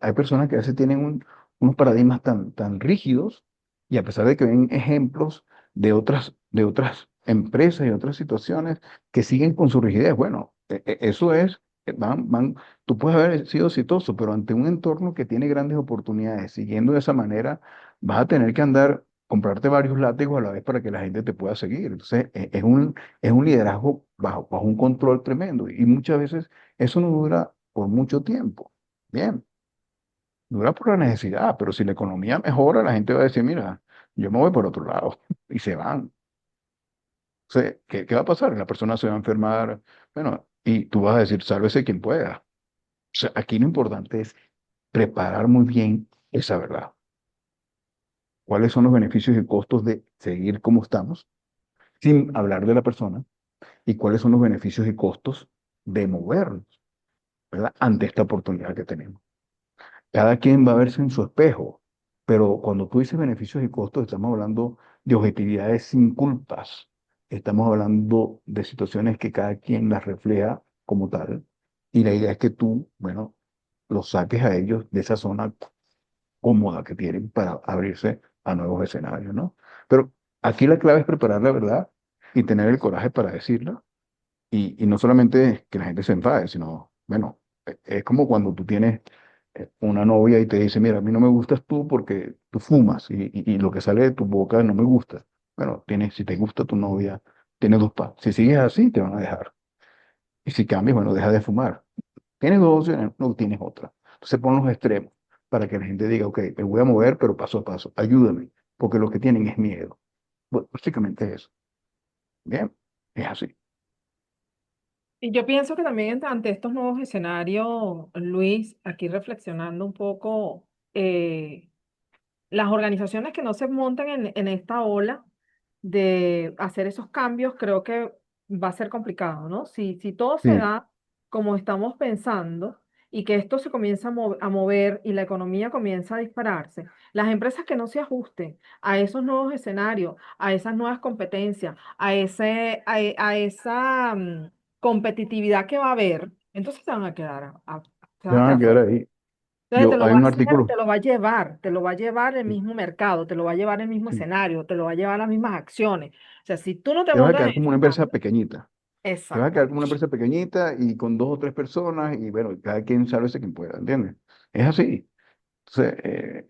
hay personas que a veces tienen unos paradigmas tan rígidos y a pesar de que ven ejemplos de otras empresas y otras situaciones que siguen con su rigidez, bueno, eso es, tú puedes haber sido exitoso, pero ante un entorno que tiene grandes oportunidades, siguiendo de esa manera, vas a tener que comprarte varios látigos a la vez para que la gente te pueda seguir. Entonces, es un liderazgo bajo un control tremendo y muchas veces eso no dura por mucho tiempo. Bien, dura por la necesidad, pero si la economía mejora, la gente va a decir, mira, yo me voy por otro lado y se van. Entonces, ¿qué va a pasar? La persona se va a enfermar, bueno, y tú vas a decir, sálvese quien pueda. O sea, aquí lo importante es preparar muy bien esa verdad. ¿Cuáles son los beneficios y costos de seguir como estamos? Sin hablar de la persona y cuáles son los beneficios y costos de movernos, ¿verdad? Ante esta oportunidad que tenemos. Cada quien va a verse en su espejo, pero cuando tú dices beneficios y costos, estamos hablando de objetividades sin culpas. Estamos hablando de situaciones que cada quien las refleja como tal. Y la idea es que tú, bueno, los saques a ellos de esa zona cómoda que tienen para abrirse a nuevos escenarios, ¿no? Pero aquí la clave es preparar la verdad y tener el coraje para decirla y no solamente que la gente se enfade, sino, bueno, es como cuando tú tienes una novia y te dice, mira, a mí no me gustas tú porque tú fumas y lo que sale de tu boca no me gusta. Bueno, si te gusta tu novia, tienes dos pasos. Si sigues así, te van a dejar. Y si cambias, bueno, deja de fumar. Tienes dos opciones, no tienes otra. Entonces pon los extremos para que la gente diga, ok, me voy a mover, pero paso a paso, ayúdame, porque lo que tienen es miedo. Bueno, básicamente es eso. Bien, es así. Y yo pienso que también ante estos nuevos escenarios, Luis, aquí reflexionando un poco, las organizaciones que no se montan en esta ola de hacer esos cambios, creo que va a ser complicado, ¿no? Si todo se Sí, da como estamos pensando y que esto se comienza a mover y la economía comienza a dispararse, las empresas que no se ajusten a esos nuevos escenarios, a esas nuevas competencias, a esa competitividad que va a haber, entonces se van a quedar, se se van a van a quedar quedar fuera. ahí. Entonces te lo Hay va a un hacer, artículo. te lo va a llevar el Sí, mismo mercado, te lo va a llevar el mismo sí. escenario, te lo va a llevar las mismas acciones. O sea, si tú no te Te vas a montas quedar en como ese una empresa cambio, pequeñita. Te vas a quedar como una exactamente. empresa pequeñita y con dos o tres personas y bueno, cada quien sabe ese quien pueda, ¿entiendes? Es así. Entonces,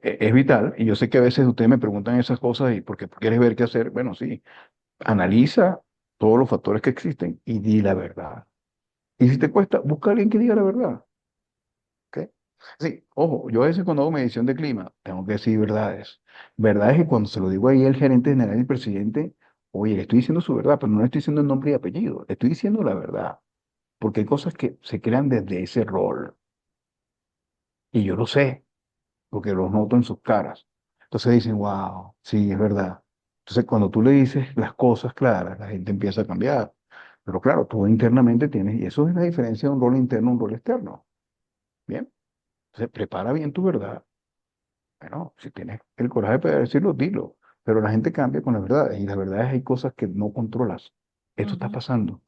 es vital y yo sé que a veces ustedes me preguntan esas cosas y porque quieres ver qué hacer. Bueno, sí, analiza todos los factores que existen y di la verdad. Y si te cuesta, busca a alguien que diga la verdad. ¿Ok? Sí, ojo, yo a veces cuando hago medición de clima, tengo que decir verdades. Verdades que cuando se lo digo ahí al gerente general y el presidente, oye, le estoy diciendo su verdad, pero no le estoy diciendo el nombre y apellido, le estoy diciendo la verdad. Porque hay cosas que se crean desde ese rol. Y yo lo sé, porque los noto en sus caras. Entonces dicen, wow, sí, es verdad. Entonces cuando tú le dices las cosas claras, la gente empieza a cambiar. Pero claro, tú internamente tienes, y eso es la diferencia de un rol interno a un rol externo. Bien, entonces prepara bien tu verdad. Bueno, si tienes el coraje para decirlo, dilo. Pero la gente cambia con las verdades y las verdades hay cosas que no controlas. Esto está Ujú. pasando.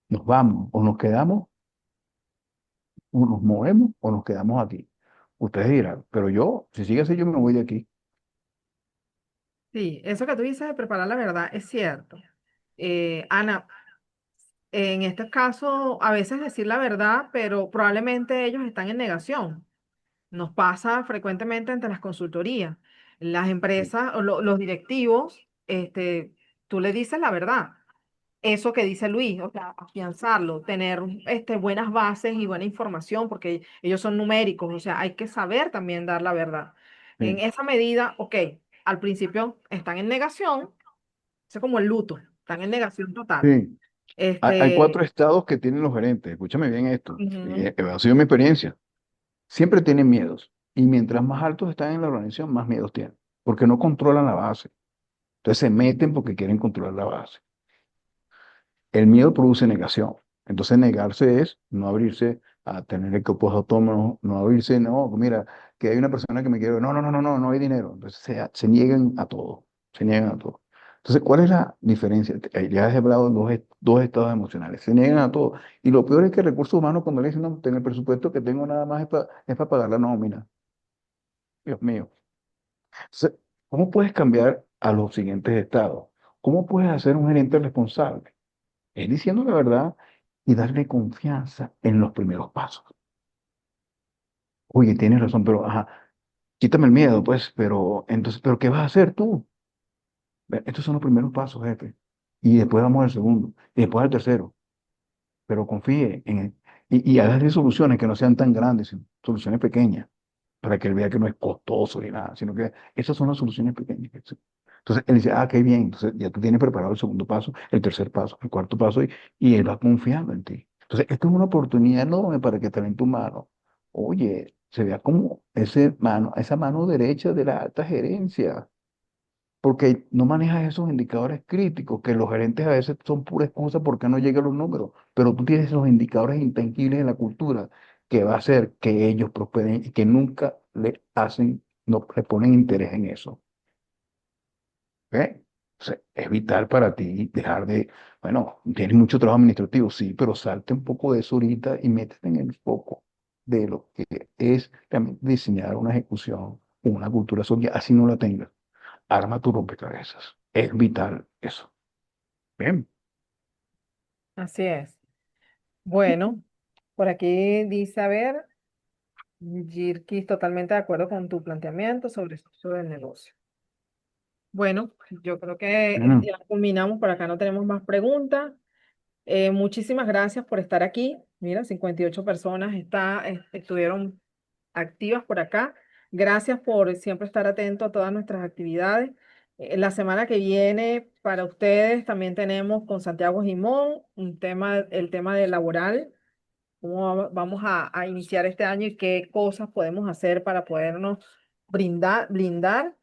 Nos vamos o nos quedamos, o nos movemos o nos quedamos aquí. Ustedes dirán, pero yo, si sigue así, yo me voy de aquí. Sí, eso que tú dices de preparar la verdad es cierto. Ana, en este caso, a veces decir la verdad, pero probablemente ellos están en negación. Nos pasa frecuentemente entre las consultorías. Las Sí, empresas o los directivos, tú le dices la verdad. Eso que dice Luis, o sea, afianzarlo, tener buenas bases y buena información, porque ellos son numéricos, o sea, hay que saber también dar la verdad. En sí, esa medida, ok, al principio están en negación, es como el luto, están en negación total. sí, Hay Este, cuatro estados que tienen los gerentes. Escúchame bien esto. ujú. Ha sido mi experiencia. Siempre tienen miedos. Y mientras más altos están en la organización, más miedos tienen. Porque no controlan la base. Entonces se meten porque quieren controlar la base. El miedo produce negación. Entonces negarse es no abrirse a tener equipos autónomos, no abrirse, no, mira, que hay una persona que me quiere, no, no, no, no, no, no hay dinero. Entonces se niegan a todo, se niegan a todo. Entonces, ¿cuál es la diferencia? Ya has hablado de dos estados emocionales, se niegan a todo. Y lo peor es que recursos humanos cuando le dicen, no, en el presupuesto que tengo nada más es para pagar la nómina. Dios mío. Entonces, ¿cómo puedes cambiar a los siguientes estados? ¿Cómo puedes hacer un gerente responsable? Es diciendo la verdad y darle confianza en los primeros pasos. Oye, tienes razón, pero ajá, quítame el miedo, pues, pero entonces, ¿pero qué vas a hacer tú? Estos son los primeros pasos, jefe. Y después vamos al segundo, y después al tercero. Pero confíe en él. Y hagas soluciones que no sean tan grandes, sino soluciones pequeñas, para que él vea que no es costoso ni nada, sino que esas son las soluciones pequeñas. Entonces él dice, ah, qué bien, entonces ya tú tienes preparado el segundo paso, el tercer paso, el cuarto paso, y él va confiando en ti. Entonces, esto es una oportunidad enorme para que talento humano, oye, se vea como esa mano derecha de la alta gerencia, porque no manejas esos indicadores críticos, que los gerentes a veces son pura excusa porque no llegan los números, pero tú tienes los indicadores intangibles de la cultura que va a hacer que ellos prosperen y que nunca no le ponen interés en eso. ¿Ok? O sea, es vital para ti dejar bueno, tienes mucho trabajo administrativo, sí, pero salte un poco de eso ahorita y métete en el foco de lo que es realmente diseñar una ejecución, una cultura sólida, así no la tengas. Arma tu rompecabezas. Es vital eso. Bien. Así es. Bueno, por aquí dice, a ver, Jirkis, totalmente de acuerdo con tu planteamiento sobre el uso del negocio. Bueno, yo creo que Bueno, ya culminamos, por acá no tenemos más preguntas. Muchísimas gracias por estar aquí. Mira, 58 personas estuvieron activas por acá. Gracias por siempre estar atento a todas nuestras actividades. La semana que viene, para ustedes, también tenemos con Santiago Gimón el tema de laboral, cómo vamos a iniciar este año y qué cosas podemos hacer para podernos blindar.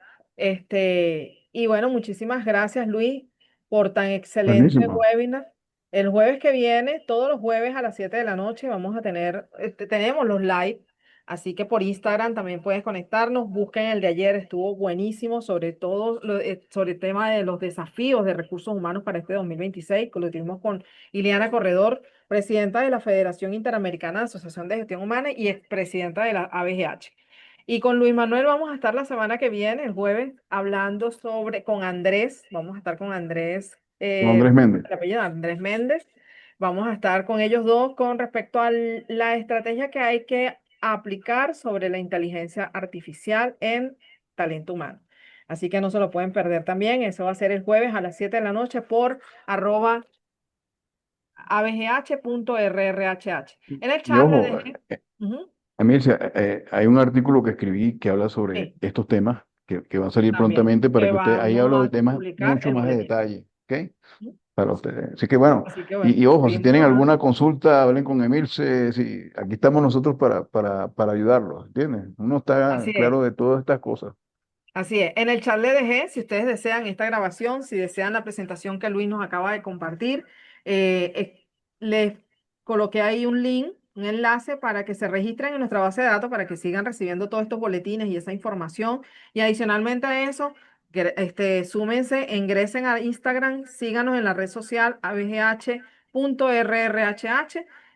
Y bueno, muchísimas gracias, Luis, por tan excelente buenísimo. webinar. El jueves que viene, todos los jueves a las 7 de la noche, vamos a tenemos los live, así que por Instagram también puedes conectarnos. Busquen el de ayer, estuvo buenísimo, sobre todo sobre el tema de los desafíos de recursos humanos para este 2026, que lo tuvimos con Ileana Corredor, presidenta de la Federación Interamericana de Asociación de Gestión Humana y expresidenta de la ABGH. Y con Luis Manuel vamos a estar la semana que viene, el jueves, hablando con Andrés, vamos a estar con Andrés, Juan Andrés Méndez. el apellido Andrés Méndez, vamos a estar con ellos dos con respecto a la estrategia que hay que aplicar sobre la inteligencia artificial en talento humano. Así que no se lo pueden perder también, eso va a ser el jueves a las 7 de la noche por arroba abgh.rrhh. En el Y chat le ojo, dejé. Ujú, Emilcia, hay un artículo que escribí que habla sobre sí, estos temas que va a salir también. prontamente para Que que usted, ahí vamos hablo de a temas publicar mucho el más de boletín. detalle, ¿ok? Ujú. Para ustedes. Así que bueno, Así que bueno, y ojo, si seguimos tienen alguna hablando. consulta, hablen con Emilce, sí, aquí estamos nosotros para ayudarlos, ¿entiendes? Uno está Así es. claro de todas estas cosas. Así es. En el chat le dejé, si ustedes desean esta grabación, si desean la presentación que Luis nos acaba de compartir, les coloqué ahí un link, un enlace para que se registren en nuestra base de datos para que sigan recibiendo todos estos boletines y esa información. Y adicionalmente a eso, súmense, ingresen a Instagram, síganos en la red social abgh.rrhh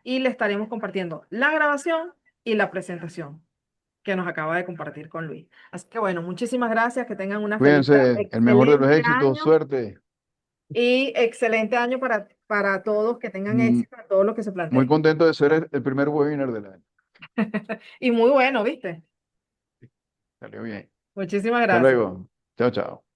y le estaremos compartiendo la grabación y la presentación que nos acaba de compartir con Luis. Así que bueno, muchísimas gracias, que tengan una feliz, Cuídense, el mejor de los excelente éxitos, año suerte. y excelente año para todos, que tengan Mm, éxito en todo lo que se Muy planteen. contento de ser el primer webinar del año. Y muy bueno, ¿viste? Salió bien. Muchísimas Hasta gracias. luego. Chao, chao.